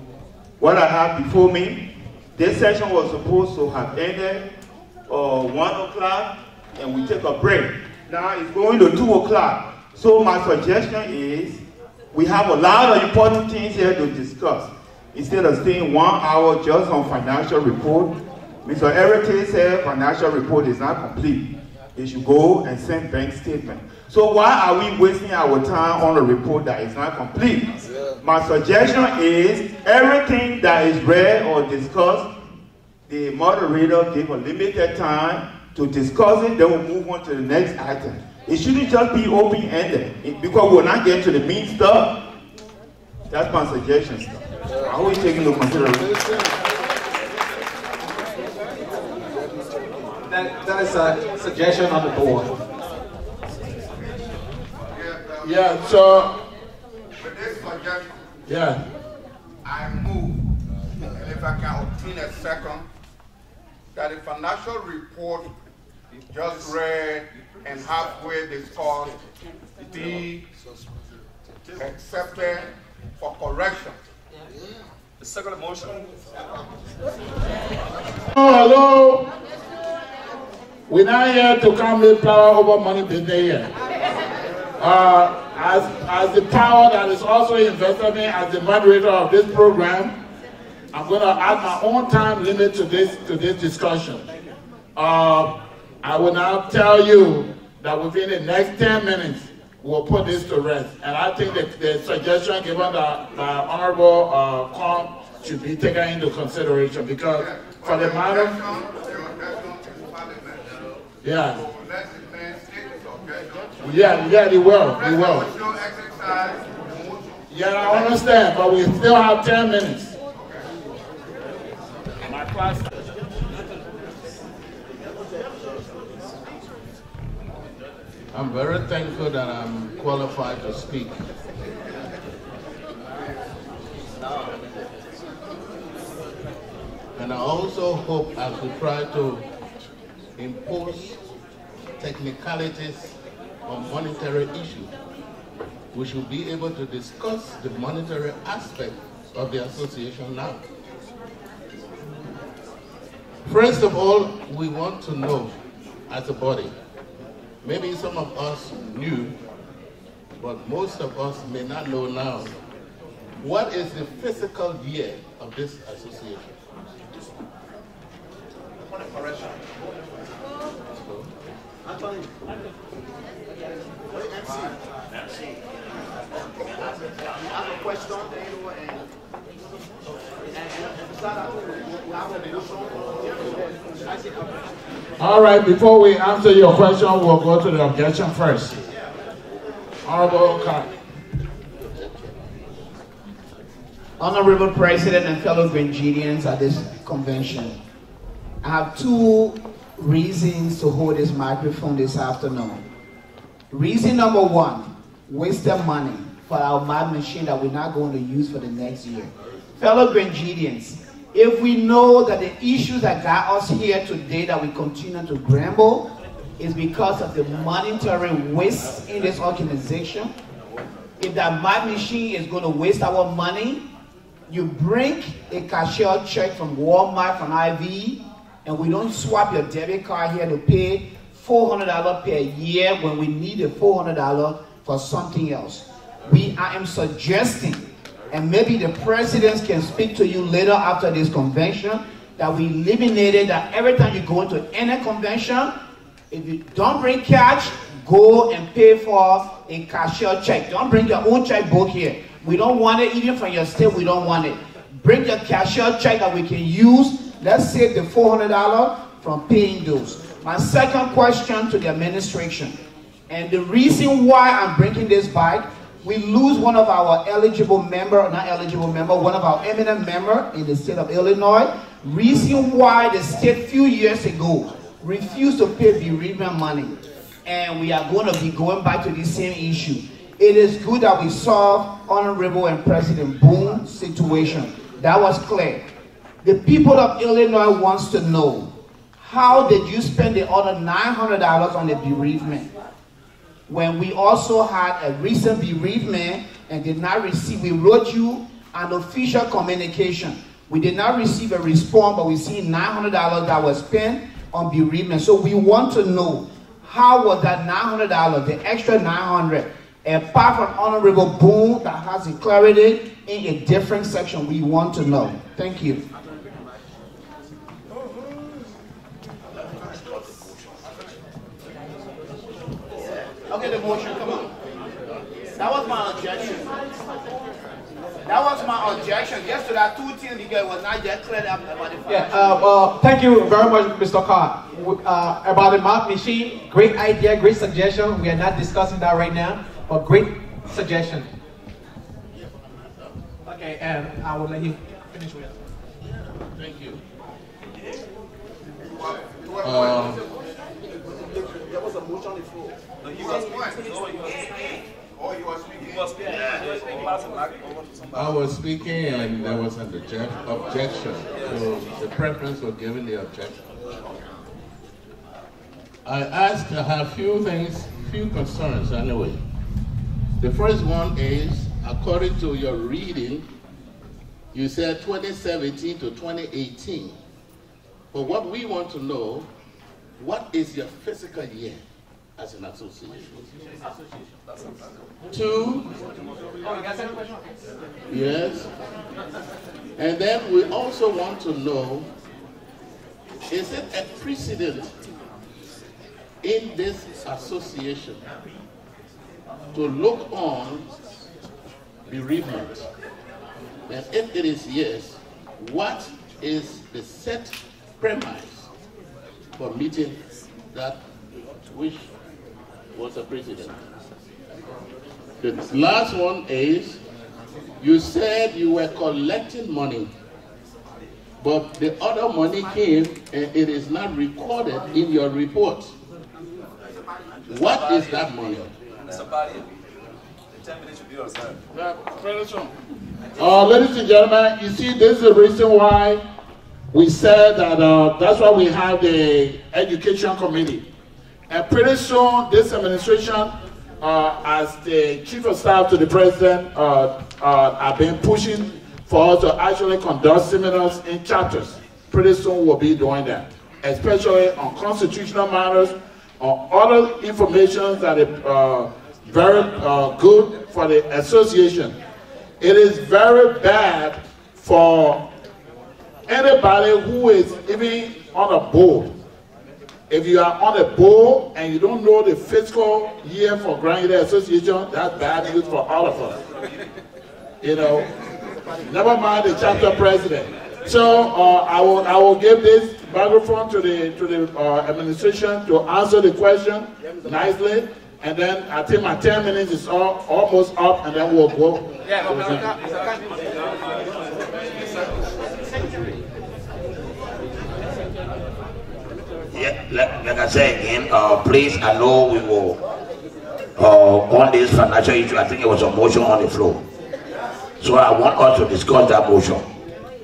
what I have before me, this session was supposed to have ended 1 o'clock, and we take a break. Now it's going to 2 o'clock. So my suggestion is, we have a lot of important things here to discuss. Instead of staying 1 hour just on financial report, Mr. Eric said financial report is not complete. They should go and send bank statement. So why are we wasting our time on a report that is not complete? My suggestion is everything that is read or discussed, the moderator give a limited time to discuss it, then we'll move on to the next item. It shouldn't just be open-ended because we'll not get to the meat stuff. That's my suggestion. I always take into consideration. That is a suggestion on the board. Yeah, so. With this suggestion, yeah. I move, and if I can obtain a second, that the financial report just read and halfway discussed be accepted for correction. The second motion. Hello. We're not here to come with power over money business here. As the power that is also invested in as the moderator of this program, I'm going to add my own time limit to this discussion. I will now tell you that within the next 10 minutes, we'll put this to rest. And I think that the suggestion given by Honorable Kong should be taken into consideration because for the matter. Yeah. Yeah, they will. Yeah, I understand, but we still have 10 minutes. My class. I'm very thankful that I'm qualified to speak. And I also hope as we try to impose technicalities on monetary issues, we should be able to discuss the monetary aspect of the association now. First of all, we want to know as a body, maybe some of us knew, but most of us may not know now, what is the fiscal year of this association? Anthony. I have a question, All right, before we answer your question, we'll go to the objection first. Honorable Khan. Honorable President and fellow Grenadians at this convention, I have two reasons to hold this microphone this afternoon. Reason number one, wasted money for our mad machine that we're not going to use for the next year. Fellow Grenadians, if we know that the issues that got us here today that we continue to grumble is because of the monetary waste in this organization, if that mad machine is going to waste our money, You bring a cashier check from Walmart, from IV, and we don't swap your debit card here to pay $400 per year when we need a $400 for something else. I am suggesting, and maybe the presidents can speak to you later after this convention, that we eliminated that every time you go into any convention, if you don't bring cash, go and pay for a cashier check. Don't bring your own checkbook here. We don't want it, even from your state, we don't want it. Bring your cashier check that we can use. Let's save the $400 from paying those. My second question to the administration, and the reason why I'm bringing this back, we lose one of our eligible member, not eligible member, one of our eminent member in the state of Illinois. Reason why the state few years ago refused to pay bereavement money. And we are going to be going back to the same issue. It is good that we solve Honorable and President Boone's situation. That was clear. The people of Illinois wants to know, how did you spend the other $900 on the bereavement? When we also had a recent bereavement and did not receive, we wrote you an official communication. We did not receive a response, but we see $900 that was spent on bereavement. So we want to know, how was that $900, the extra $900, apart from Honorable Boone that has declared it in a different section? We want to know. Thank you. Okay, the motion, come on. That was my objection. That was my objection. Just to that 2 things because it was not yet cleared up about the Yeah, thank you very much, Mr. Carr. About the map machine, great idea, great suggestion. We are not discussing that right now, but great suggestion. Okay, and I will let you finish with it. Thank you. There was a motion on the floor. No, you was I was speaking and there was an objection. So the preference was given the objection. I have few concerns anyway. The first one is, according to your reading, you said 2017 to 2018. But what we want to know, what is your fiscal year as an association? 2. Yes. And then we also want to know, is it a precedent in this association to look on bereavement? And if it is yes, what is the set premise for meeting that which was a precedent? The last one is, you said you were collecting money, but the other money came and it is not recorded in your report. What is that money? Mr. Badi, the 10 minutes should be observed. Ladies and gentlemen, you see, this is the reason why we said that that's why we have the Education Committee. And pretty soon, this administration, as the Chief of Staff to the President, have been pushing for us to actually conduct seminars in chapters. Pretty soon, we'll be doing that, especially on constitutional matters, on other information that is very good for the association. It is very bad for anybody who is even on a board. If you are on a board and you don't know the fiscal year for Grand Gedeh Association, that's bad news for all of us. You know, never mind the chapter president. So I will give this microphone to the administration to answer the question nicely, and then I think my 10 minutes is almost up, and then we'll go. Yeah, like I said again, please, I know we will, on this financial issue, I think it was a motion on the floor. So I want us to discuss that motion.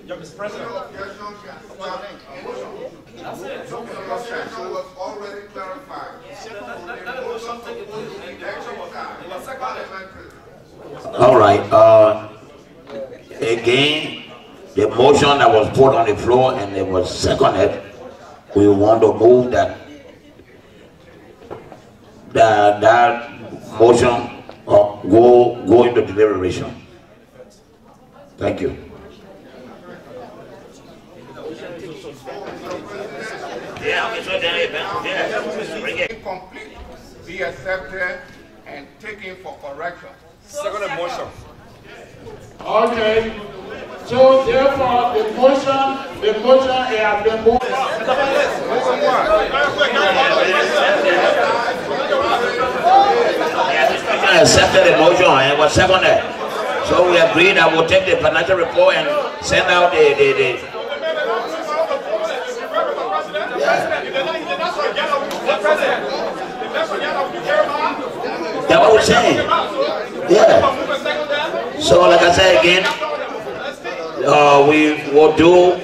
Mr. President. That's it. The motion was already clarified. All right. again, the motion that was put on the floor and it was seconded, we want to move that motion go into deliberation. Thank you. Incomplete, be accepted and taken for correction. Second motion. Okay. So therefore, the motion has been moved. Accepted the motion and was seconded. So we agreed that we'll take the financial report and send out the That's what we're saying. Yeah. So like I said again, we will do,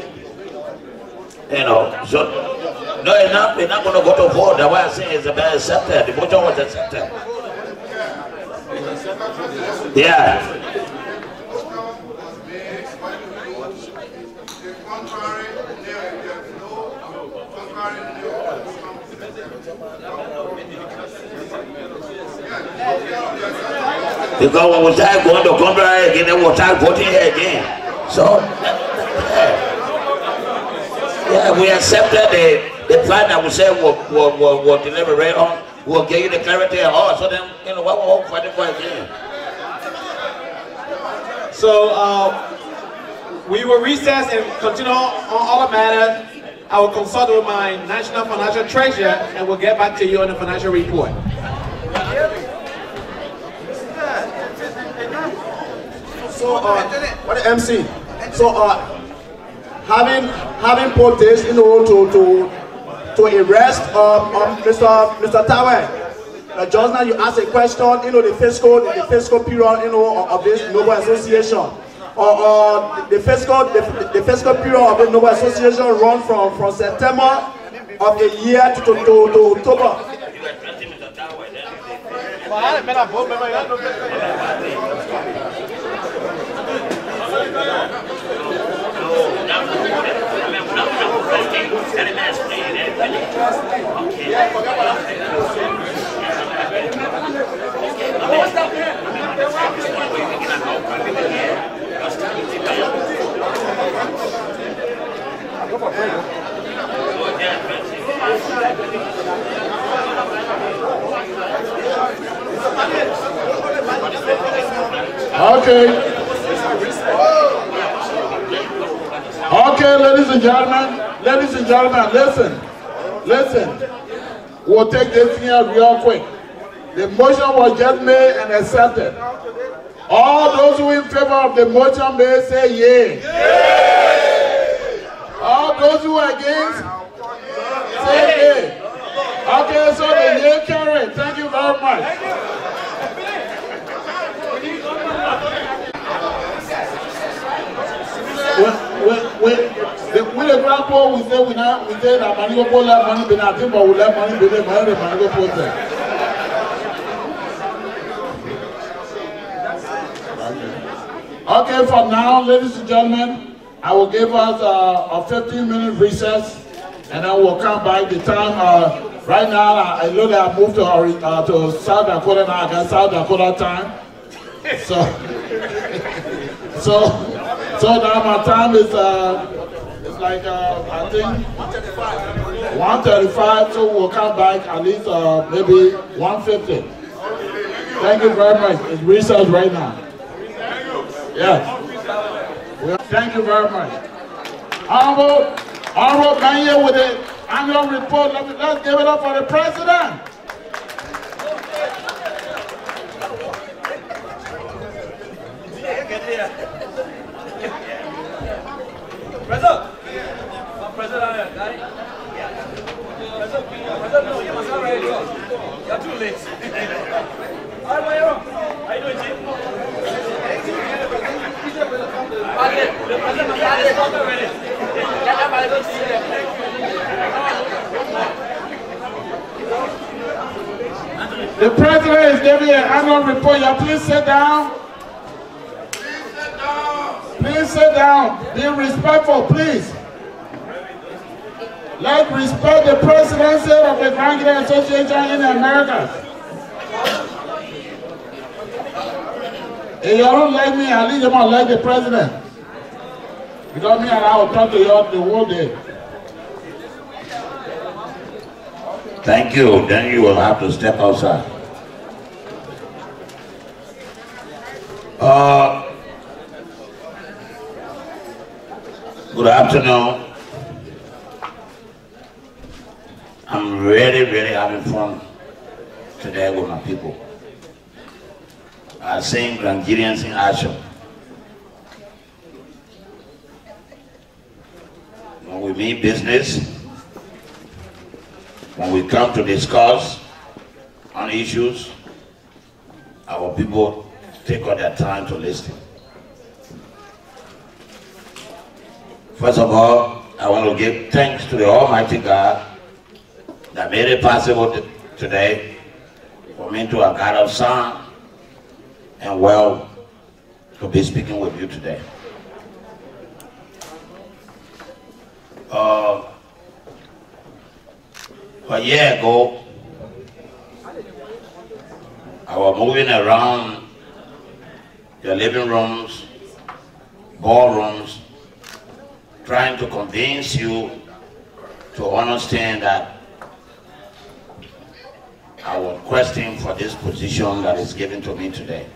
so no, it's not going to go to vote. That's why I say it's been accepted. The motion was accepted. Yeah. Because when we start going to contrary again, then we'll start voting here again. So, yeah, we accepted the plan that we said we'll deliberate on. We'll give you the clarity and all. So then, what we're fighting for again. So, we will recess and continue on all the matter. I will consult with my National Financial Treasurer and we'll get back to you on the financial report. So, what the MC? So, having put this, to arrest Mr. Tower. Just now you asked a question, the fiscal period, of this Noble Association, or the fiscal period of the Noble Association run from September of the year to October. Okay, ladies and gentlemen, listen. We'll take this here real quick. The motion was just made and accepted. All those who are in favor of the motion may say yay. All those who are against, say yay. Okay, so the yay carried. Thank you very much. With the grandpa, we say that money go pull that money, but we let money be the money go pull that. Okay, for now, ladies and gentlemen, I will give us a 15-minute recess, and then we'll come back. The time right now, I know that I moved to South Dakota now. I got South Dakota time, so now my time is like I think 1:35. So we'll come back at least maybe 1:50. Thank you very much. It's recess right now. Yes. Thank you very much. Honorable man here with the annual report. Let's give it up for the president. You're too late. How are you doing, Chief? The president is giving an annual report. Please sit down. Please sit down. Be respectful, please. Let's respect the presidency of the Grand Gedeh Association in the Americas. If you don't like me, at least you must like the president. Because me and I will talk to you the whole day. Thank you. Then you will have to step outside. Good afternoon. I'm really having fun today with my people. I'm seeing Grand Gedehians in action. When we mean business, when we come to discuss on issues, our people take all their time to listen. First of all, I want to give thanks to the Almighty God that made it possible today for me to have got up sound and well to be speaking with you today. A year ago, I was moving around your living rooms, ballrooms, trying to convince you to understand that I was questioning for this position that is given to me today.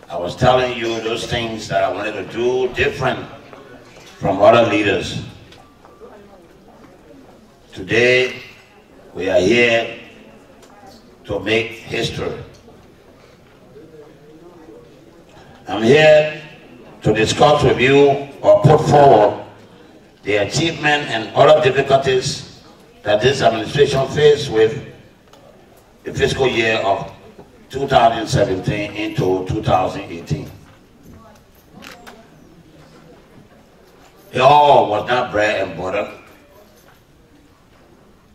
I was telling you those things that I wanted to do different from other leaders. Today, we are here to make history. I'm here to discuss with you or put forward the achievement and other difficulties that this administration faced with the fiscal year of 2017 into 2018. It all was not bread and butter.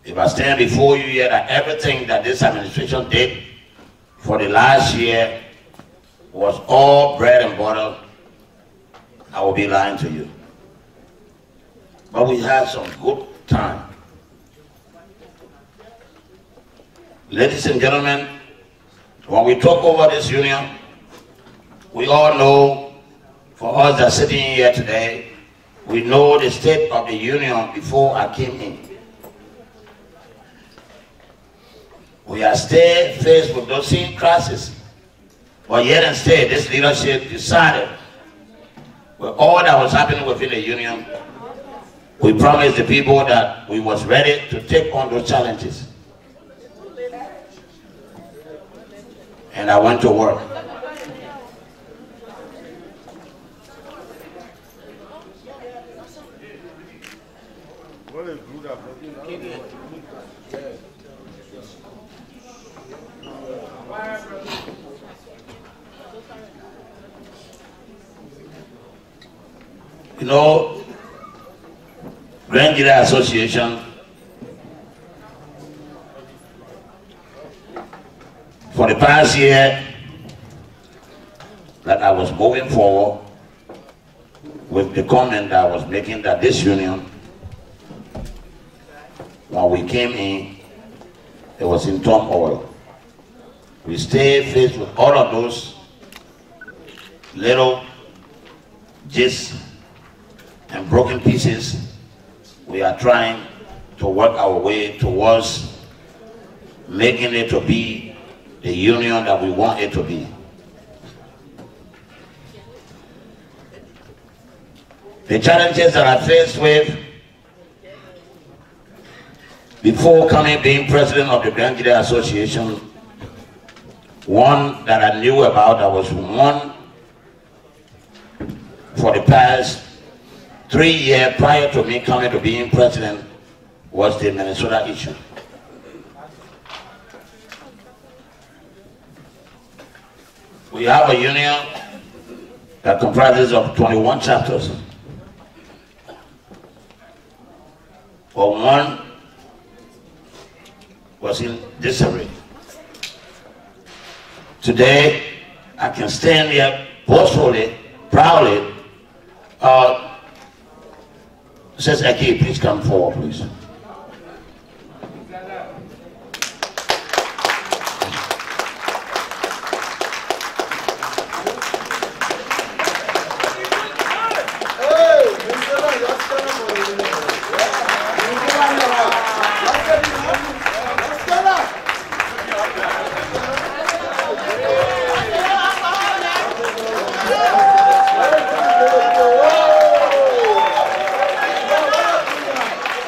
If I stand before you here that everything that this administration did for the last year was all bread and butter, I will be lying to you. But we had some good time. Ladies and gentlemen, when we took over this union, we all know, for us that are sitting here today, we know the state of the union before I came in. We are still faced with those same crises. But yet and still, this leadership decided, with all that was happening within the union, we promised the people that we was ready to take on those challenges. And I went to work. You know, Grand Gedeh Association for the past year that I was moving forward with the comment that I was making that this union, when we came in, it was in turmoil. We stayed faced with all of those little gists and broken pieces. We are trying to work our way towards making it to be the union that we want it to be. The challenges that I faced with before being president of the Grand Gedeh Association, one that I knew about, that was one for the past 3 years prior to me coming to being president, was the Minnesota issue. We have a union that comprises of 21 chapters. But one was in disarray. Today, I can stand here boastfully proudly, Sister Eki, please come forward, please.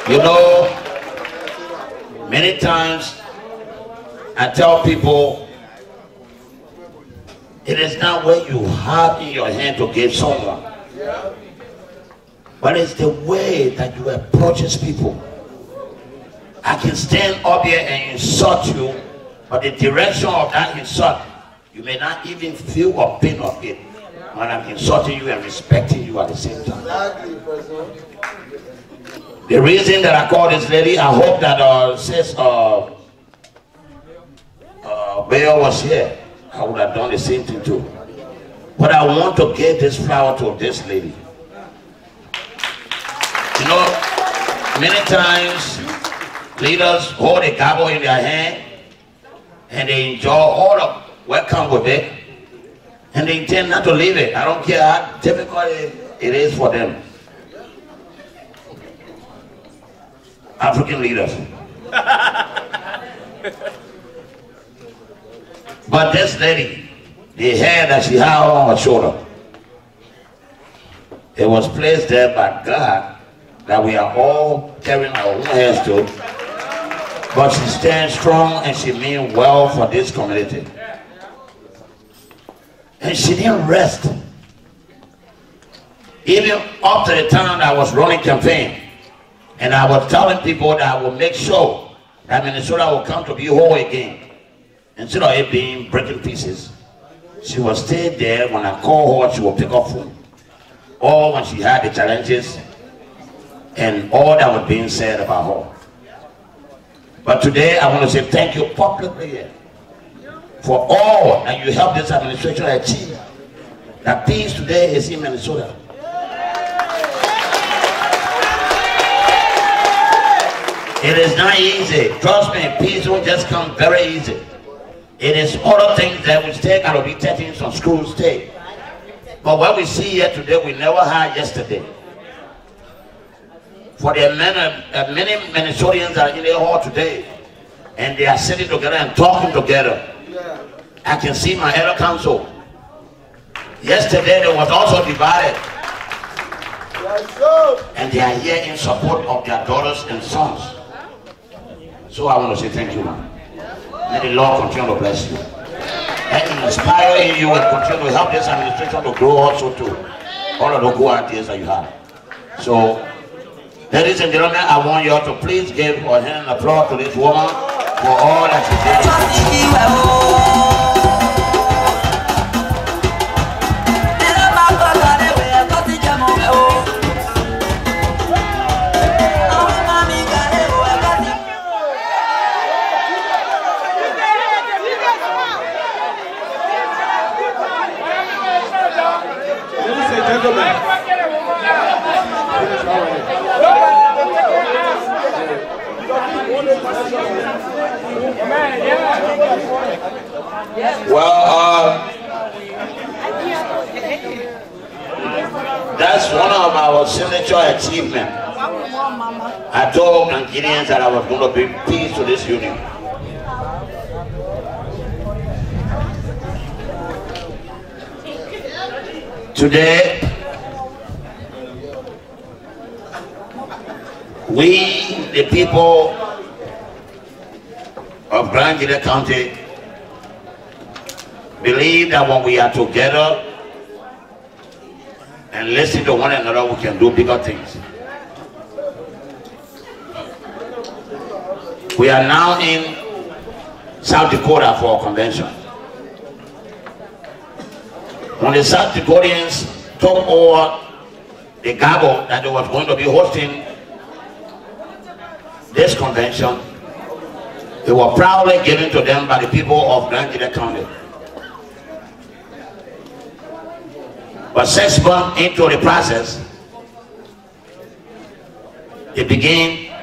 You know, many times I tell people, it is not what you have in your hand to give someone, but it's the way that you approach people. I can stand up here and insult you, but the direction of that insult, you may not even feel a pain of it when I'm insulting you and respecting you at the same time. The reason that I called this lady, I hope that Bayo was here. I would have done the same thing too. But I want to give this flower to this lady. You know, many times leaders hold a gavel in their hand and they enjoy all of what comes with it, and they intend not to leave it. I don't care how difficult it is for them. African leaders. But this lady, the hair that she had on her shoulder, it was placed there by God that we are all carrying our own hairs to. But she stands strong and she means well for this community. And she didn't rest. Even up to the time I was running campaign, and I was telling people that I will make sure that Minnesota will come to be whole again. Instead of it being breaking pieces, she will stay there. When I call her, she will pick up phone. Or when she had the challenges and all that was being said about her. But today I want to say thank you publicly for all that you helped this administration achieve. That peace today is in Minnesota. It is not easy. Trust me, peace will just come very easy. It is other things that we take out of the things from schools take. But what we see here today, we never had yesterday. For the many Minnesotans that are in the hall today, and they are sitting together and talking together. I can see my elder council. Yesterday they was also divided. And they are here in support of their daughters and sons. So I want to say thank you, man. May the Lord continue to bless you. And inspire in you and continue to help this administration to grow also too. All of the good ideas that you have. So, ladies and gentlemen, I want you all to please give a hand of applause to this woman for all that she did. Well, that's one of our signature achievements. I told Nigerians that I was going to bring peace to this union. Today, we, the people of Gedeh County, believe that when we are together and listen to one another, we can do bigger things. We are now in South Dakota for a convention. When the South Dakotans took over the gavel that they was going to be hosting this convention, they were proudly given to them by the people of Gedeh County. But 6 months into the process, they begin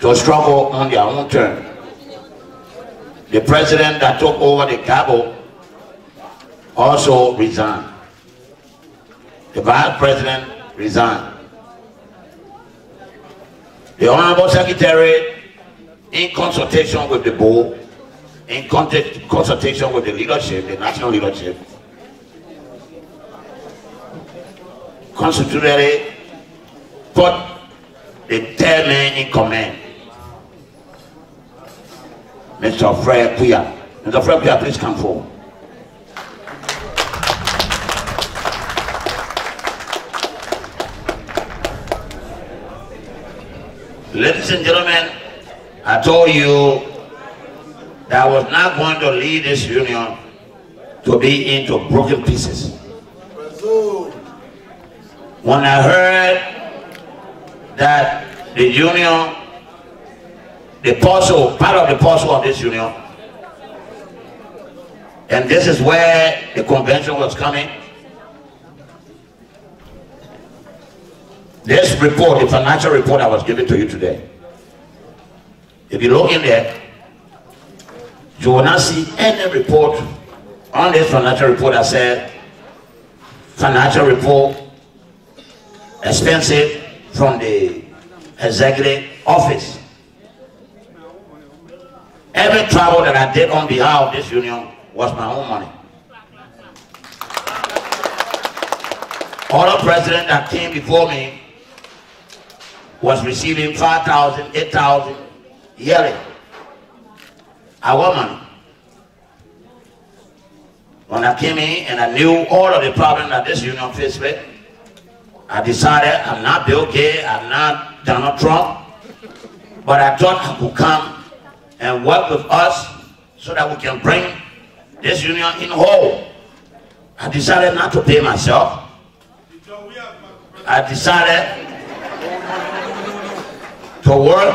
to struggle on their own terms. The president that took over the gavel also resigned. The vice president resigned. The Honorable Secretary, in consultation with the board, in consultation with the leadership, the national leadership, constitutionally put the third man in command, Mr. Krayee. Mr. Krayee, please come forward. Ladies and gentlemen, I told you that I was not going to lead this union to be into broken pieces. When I heard that the union, the parcel, part of the parcel of this union, and this is where the convention was coming, this report, the financial report I was giving to you today, if you look in there, you will not see any report on this financial report that said financial report expensive from the executive office. Every travel that I did on behalf of this union was my own money. All the president that came before me was receiving 5,000, 8,000 yearly. Our money. When I came in and I knew all of the problems that this union faced with, I decided I'm not Bill Gates, I'm not Donald Trump, but I thought I could come and work with us so that we can bring this union in whole. I decided not to pay myself. I decided to work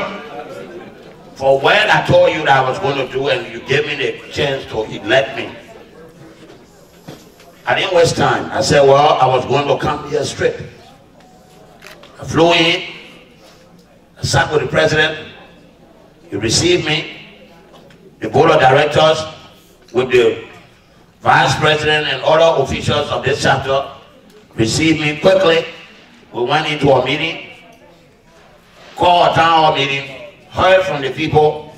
for what I told you that I was going to do, and you gave me the chance to elect me. I didn't waste time. I said, well, I was going to come here straight. I flew in, I sat with the president, he received me, the board of directors with the vice president and other officials of this chapter received me quickly. We went into a meeting, called a town hall meeting, heard from the people.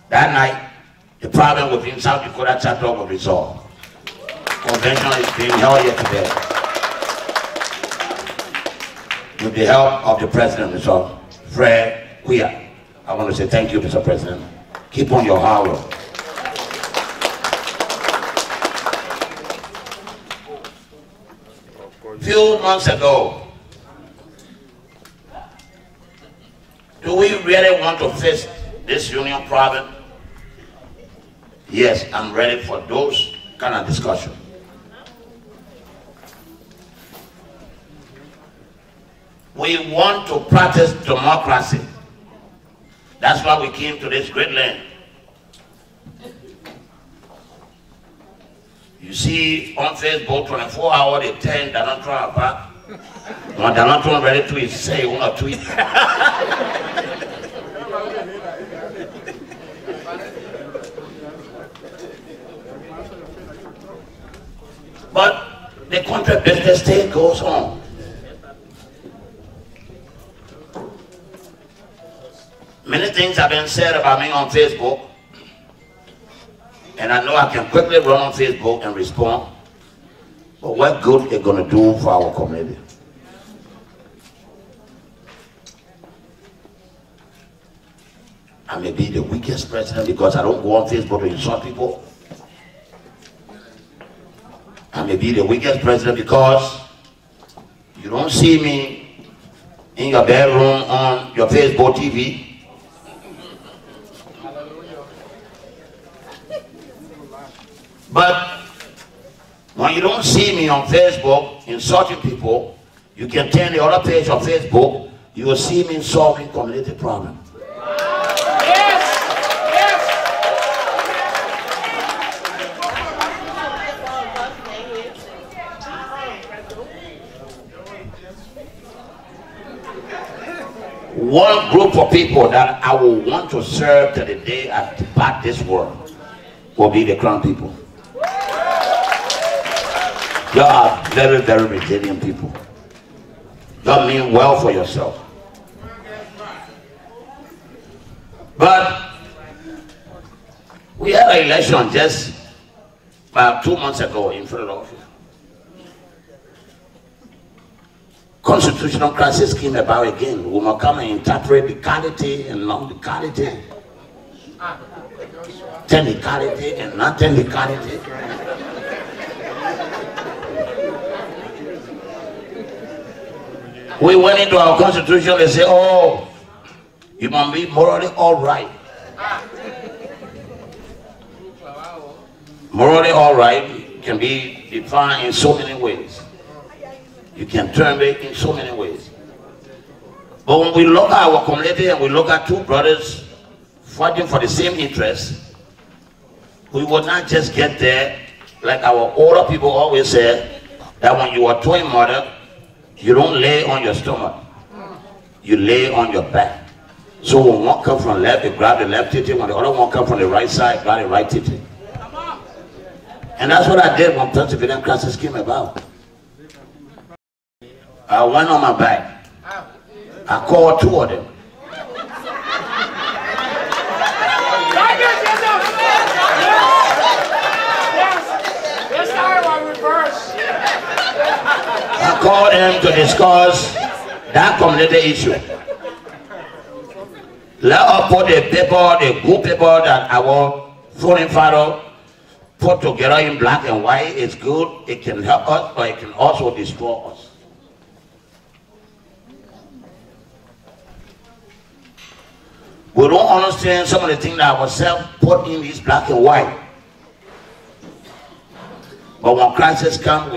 That night, the problem within South Dakota chapter was resolved. Convention is being held here today. With the help of the president, Mr. Krayee. I want to say thank you, Mr. President. Keep on your hard work. Few months ago, do we really want to face this union problem? Yes, I'm ready for those kind of discussion. We want to practice democracy. That's why we came to this great land. You see on Facebook 24 hours, they tell Donald Trump apart. When Donald Trump ready to say one or tweet. But the country business still goes on. Many things have been said about me on Facebook, and I know I can quickly run on Facebook and respond, but what good it's going to do for our community? I may be the weakest president because I don't go on Facebook to insult people. I may be the weakest president because you don't see me in your bedroom on your Facebook TV. But when you don't see me on Facebook insulting people, you can turn the other page of Facebook, you will see me solving community problems. one group of people that I will want to serve till the day I depart this world will be the Crown people. You are very, very resilient people. You mean well for yourself. But we had an election just about 2 months ago in Philadelphia. Constitutional crisis came about again. We must come and interpret legality and non-legality. Technicality and non-technicality. We went into our constitution and said, oh, you must be morally all right. Morally all right can be defined in so many ways. You can term it in so many ways. But when we look at our community and we look at two brothers fighting for the same interest, we will not just get there like our older people always said, that when you are twin mother, you don't lay on your stomach, you lay on your back. So when one comes from left, you grab the left titty, when the other one comes from the right side, grab the right titty. And that's what I did when Pennsylvania crisis came about. I went on my back. I called two of them. I called them to discuss that community issue. Let us put the paper, the good paper that our foreign father put together in black and white. It's good, it can help us, but it can also destroy us. We don't understand some of the things that ourselves put in this black and white. But when crisis comes,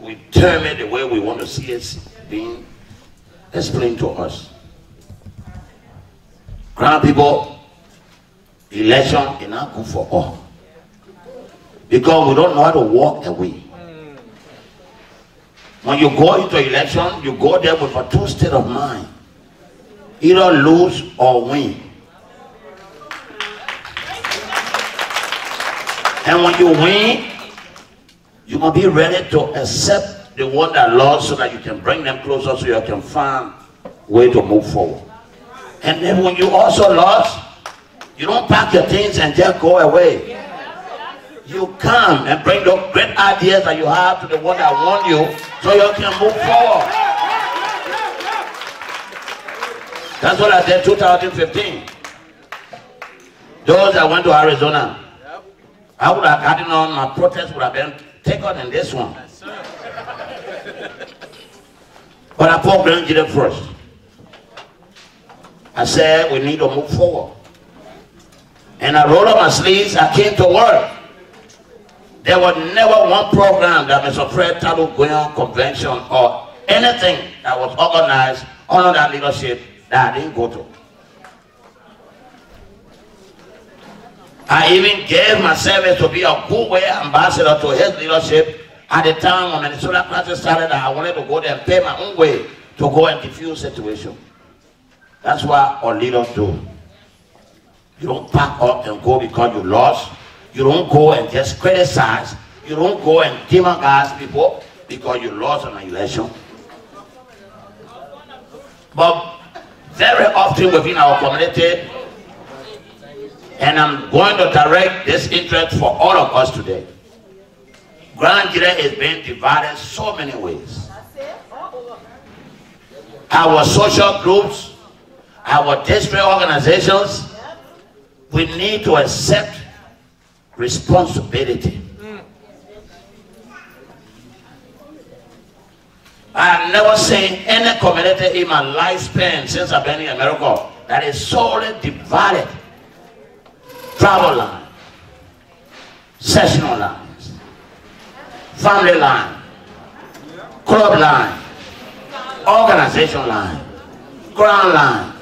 we term it the way we want to see it being explained to us. Crown people, election is not good for all. Because we don't know how to walk away. When you go into election, you go there with a two state of mind. Either lose or win. And when you win, you must be ready to accept the one that lost so that you can bring them closer so you can find a way to move forward. And then when you also lost, you don't pack your things and just go away. You come and bring those great ideas that you have to the one that won you so you can move forward. That's what I did in 2015. Those that went to Arizona, I would have gotten on, my protest would have been taken in this one. But I put Grand Gedeh first. I said we need to move forward. And I rolled up my sleeves, I came to work. There was never one program that Mr. Fred Talu Goyon Convention or anything that was organized under that leadership that I didn't go to. I even gave my service to be a good-way ambassador to his leadership at the time when Minnesota crisis started. I wanted to go there and pay my own way to go and diffuse the situation. That's what our leaders do. You don't pack up and go because you lost. You don't go and just criticize. You don't go and demonize people because you lost an election. But very often within our community, and I'm going to direct this interest for all of us today. Grand Gedeh is being divided so many ways. Our social groups, our district organizations, we need to accept responsibility. I have never seen any community in my lifespan since I've been in America that is solely divided. Travel line, sessional lines, family line, club line, organization line, ground line.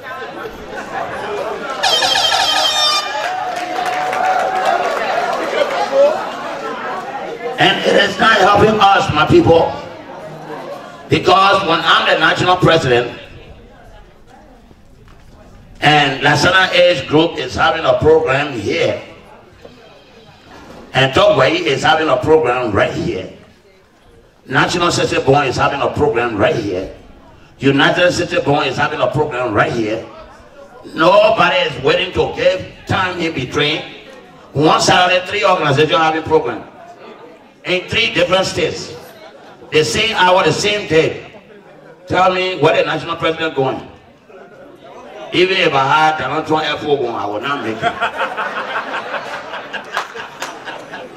And it is not helping us, my people, because when I'm the national president, And Lasana age group is having a program here. And Togway is having a program right here. National City Born is having a program right here. United City Born is having a program right here. Nobody is waiting to give time in between. One Saturday, 3 organizations having program in 3 different states. The same hour, the same day. Tell me where the national president going. Even if I had Donald Trump F4 going, I would not make it.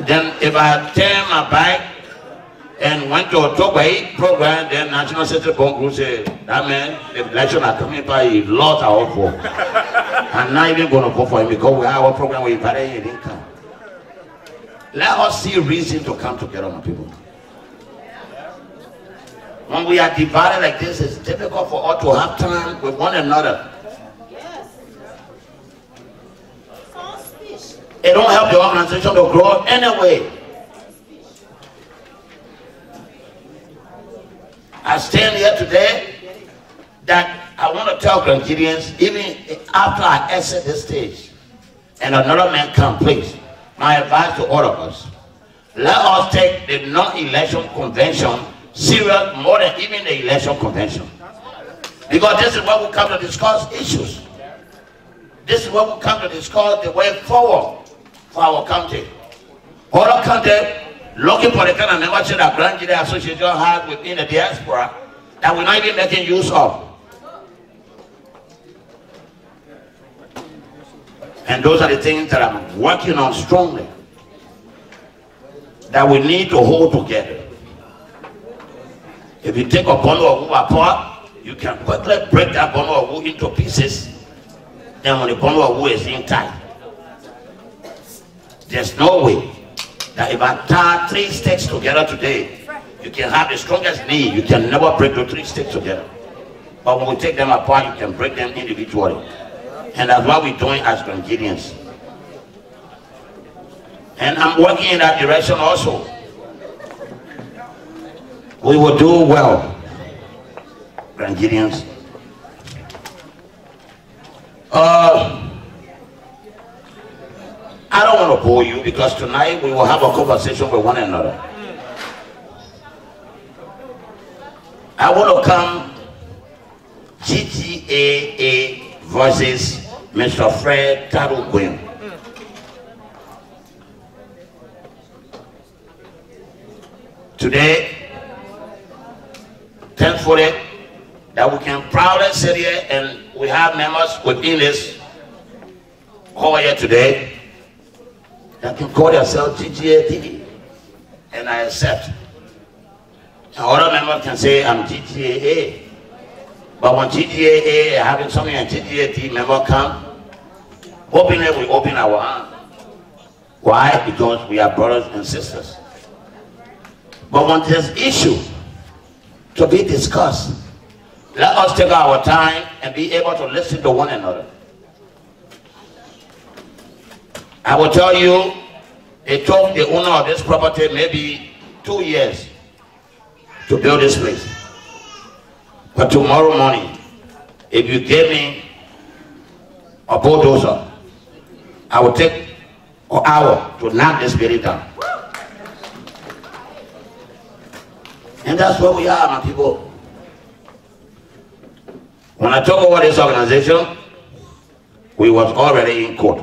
Then if I turned my back and went to a Togway program, then National City Born Group said, that man, the election are coming by, he lost our vote. I'm not even going to vote for him because we have a program where he didn't come. Let us see reason to come together, my people. When we are divided like this, it's difficult for us to have time with one another. It don't help the organization to grow anyway. I stand here today that I want to tell Nigerians, even after I exit this stage and another man come, please, my advice to all of us, let us take the non-election convention serious more than even the election convention. Because this is what we come to discuss issues. This is what we come to discuss the way forward for our country. Other country looking for the kind of membership that Grand Gedeh Association has within the diaspora that we're not even making use of. And those are the things that I'm working on strongly, that we need to hold together. If you take a bundle of wood apart, you can quickly break that bundle of wood into pieces. Then when the bundle of wood is intact, there's no way that if I tie 3 sticks together today, you can have the strongest knee, you can never break the 3 sticks together. But when we take them apart, you can break them individually. And that's what we're doing as Nigerians. And I'm working in that direction also. We will do well, Nigerians. I don't want to bore you because tonight we will have a conversation with one another. I want to come GTAA versus Mr. Fred Taruguin. Today, thankfully, that we can proudly sit here and we have members within this hall here today that can call themselves GTAA, and I accept. And other members can say I'm GTAA. But when GTAA having something and GTAA member come, openly we open our hand. Why? Because we are brothers and sisters. But when there's issue to be discussed, let us take our time and be able to listen to one another. I will tell you, it took the owner of this property maybe 2 years to build this place. But tomorrow morning, if you give me a bulldozer, I will take an hour to knock this building down. And that's where we are, my people. When I took over this organization, we was already in court.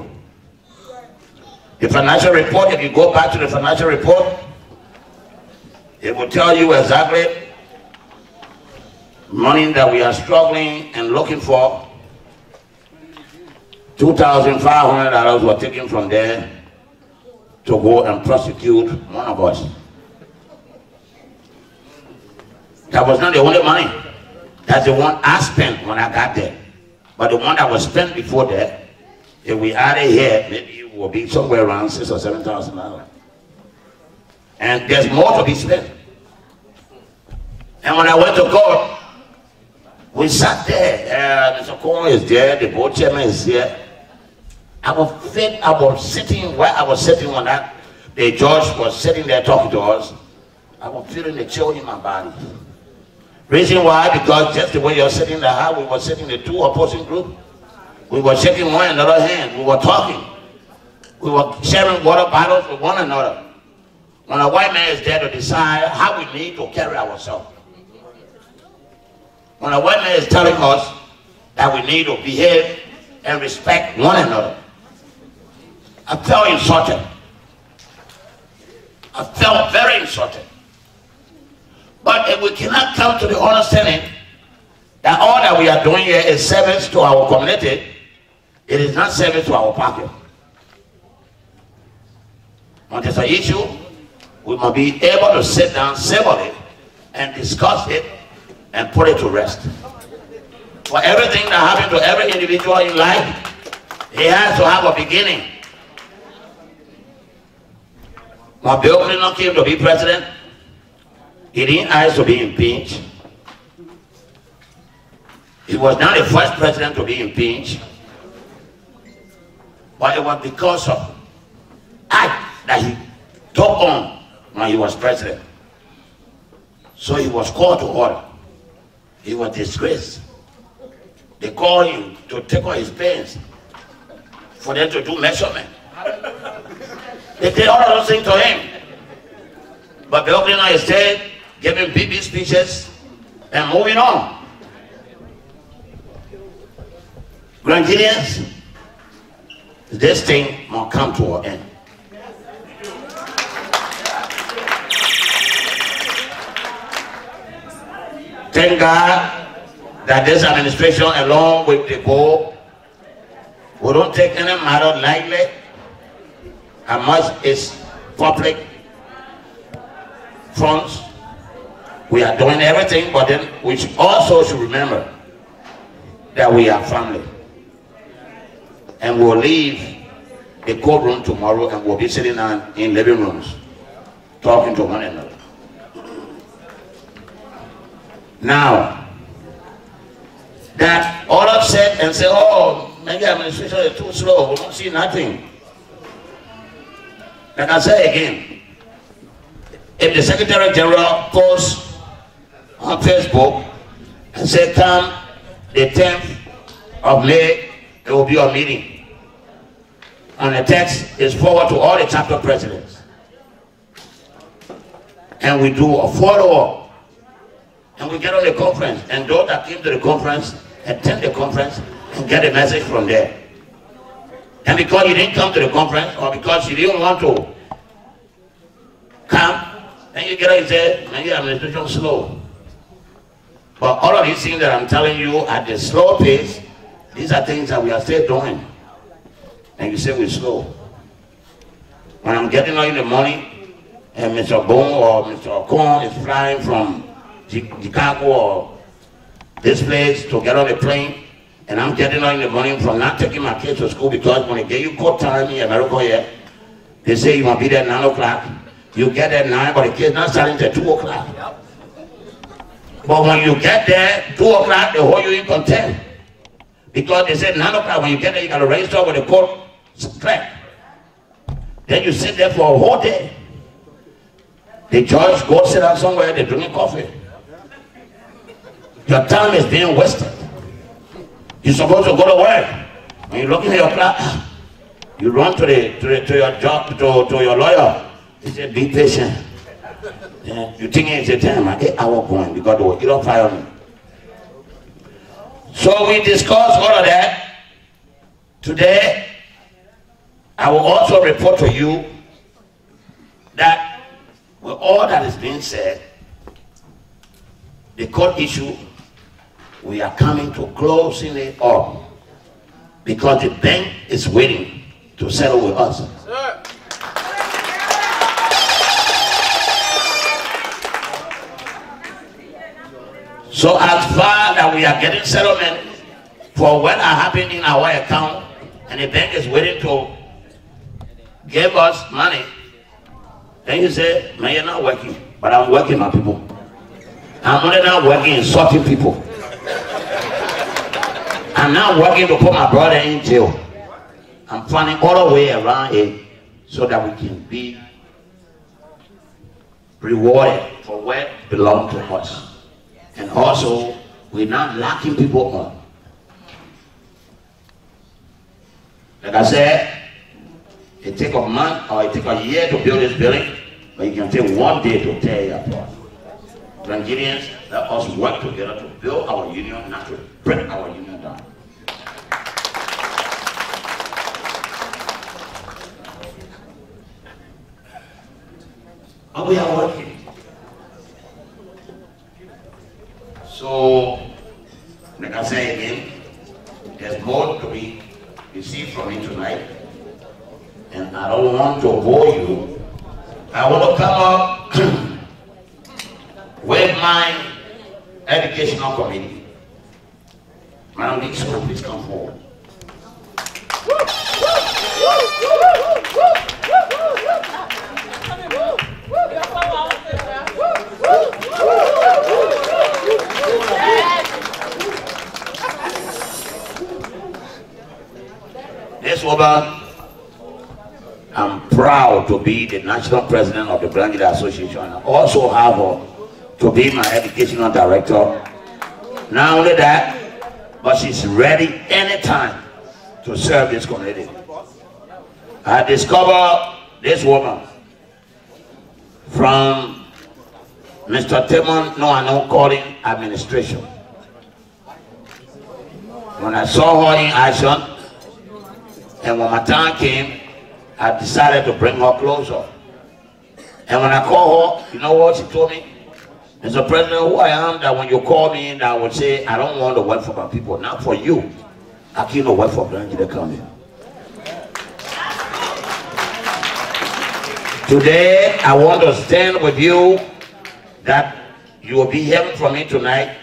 The financial report, if you go back to the financial report, it will tell you exactly money that we are struggling and looking for. $2,500 were taken from there to go and prosecute one of us. That was not the only money. That's the one I spent when I got there. But the one that was spent before that, if we added here, maybe it will be somewhere around $6,000 or $7,000. And there's more to be spent. And when I went to court, we sat there. Mr. Korn is there, the board chairman is here. I was sitting where I was sitting when the judge was sitting there talking to us. I was feeling the chill in my body. Reason why? Because just the way you're sitting there, how we were sitting, the 2 opposing groups, We were shaking one another's hand. We were talking. We were sharing water bottles with one another. When a white man is there to decide how we need to carry ourselves. When a white man is telling us that we need to behave and respect one another. I felt insulted. I felt very insulted. But if we cannot come to the understanding that all that we are doing here is service to our community, it is not service to our pocket. When there's an issue, we must be able to sit down civilly and discuss it and put it to rest. For everything that happens to every individual in life, he has to have a beginning. When Bill Clinton came to be president, he didn't ask to be impeached. He was not the first president to be impeached. But it was because of act that he took on when he was president. So he was called to order. He was disgraced. They called him to take on his pains for them to do measurement. They did all of those things to him. But Bill Clinton instead giving big speeches and moving on. Grenadians, this thing must come to an end. Thank God that this administration, along with the board, we don't take any matter lightly. How much is public funds? We are doing everything, but then we also should remember that we are family. And we'll leave the courtroom tomorrow and we'll be sitting down in living rooms talking to one another. Now, that all upset and say, oh, maybe administration is too slow, we don't see nothing. Like I say again, if the Secretary General posts on Facebook and say, come the 10th of May, it will be a meeting. And the text is forward to all the chapter presidents. And we do a follow-up. And we get on the conference. And those that came to the conference, attend the conference and get a message from there. And because you didn't come to the conference, or because you didn't want to come, then you get up and say, man, your administration is slow. But all of these things that I'm telling you at the slow pace, these are things that we are still doing. And you say we're slow. When I'm getting up in the morning, and Mr. Bone or Mr. Okon is flying from Chicago or this place to get on the plane, and I'm getting up in the morning from not taking my kids to school because when they give you court time in America here, they say you must be there at 9 o'clock. You get there at 9, but the kids not starting till 2 o'clock. But when you get there, 2 o'clock, they hold you in contempt. Because they said 9 o'clock, when you get there, you got to register with the court clerk. Then you sit there for a whole day. The judge goes sit down somewhere, they're drinking coffee. Your time is being wasted. You're supposed to go to work. When you're looking at your clock, you run to your job, to your lawyer. He said, be patient. Yeah, you think it's a time, 8 hours going because they will get up fire me. So we discussed all of that. Today, I will also report to you that with all that is being said, the court issue, we are coming to closing it up because the bank is waiting to settle with us. Sir. So as far that we are getting settlement for what are happening in our account and the bank is waiting to give us money, then you say, man, you're not working. But I'm working, my people. I'm only not working insulting people. I'm not working to put my brother in jail. I'm finding all the way around it so that we can be rewarded for what belongs to us. And also, we're not locking people up. Like I said, it take a month or it take a year to build this building, but you can take one day to tear it apart. Nigerians, let us work together to build our union, not to break our union down. And we are working. So, like I say again, there's more to be received from me tonight. And I don't want to bore you. I want to come up with my educational committee. Madam Dean, please come forward. This woman, I'm proud to be the national president of the Gedeh Association. I also have her to be my educational director. Not only that, but she's ready anytime to serve this community. I discovered this woman from Mr. Timon Noano calling administration. When I saw her in action, and when my time came, I decided to bring her closer. And when I called her, you know what she told me? Mr. President, who I am, that when you call me, that I would say, I don't want to work for my people, not for you. I can't work for Gedeh County. Today, I want to stand with you that you will be hearing from me tonight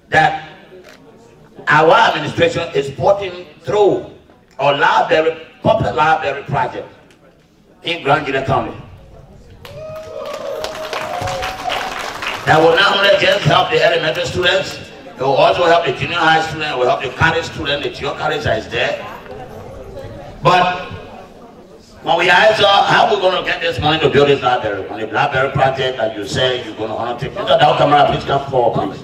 that our administration is putting through a library, public library project in Gedeh County. That will not only just help the elementary students, it will also help the junior high students, it will help the college students, the junior college that is there. But when we ask how we're going to get this money to build this library, on the library project that you say you're going to undertake, Mr. Dakota, please come forward, please.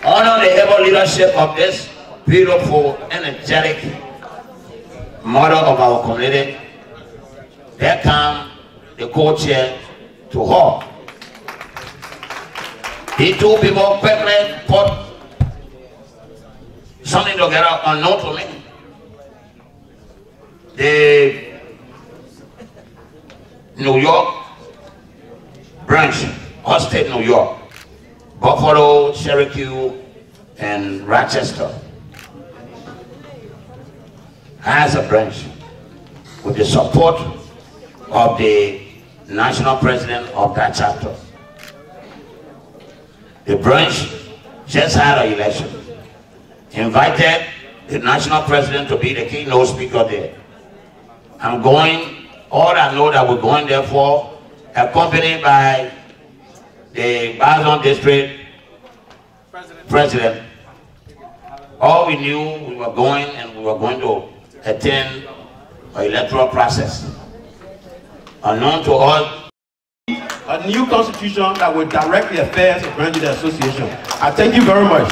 Honor the able leadership of this beautiful, energetic mother of our community. There come the co-chair to her. These two people quickly put something together unknown to me. The New York branch, upstate New York, Buffalo, Syracuse, and Rochester has a branch with the support of the national president of that chapter. The branch just had an election, invited the national president to be the keynote speaker there. I'm going, all I know that we're going there for, accompanied by the Bazon district president. All we knew, we were going and we were going to attend an electoral process. Unknown to all, a new constitution that will direct the affairs of Gedeh Association. I thank you very much.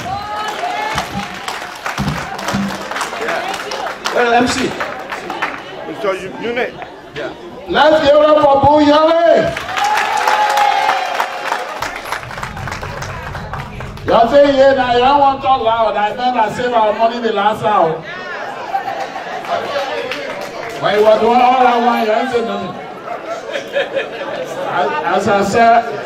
Well, MC. Mr. Unit. Yeah. Let's give it up for Boo Yale. Y'all say, yeah, now you don't want to talk loud. I remember saving our money the last hour. When you were doing all that one, you ain't saying nothing. As I said,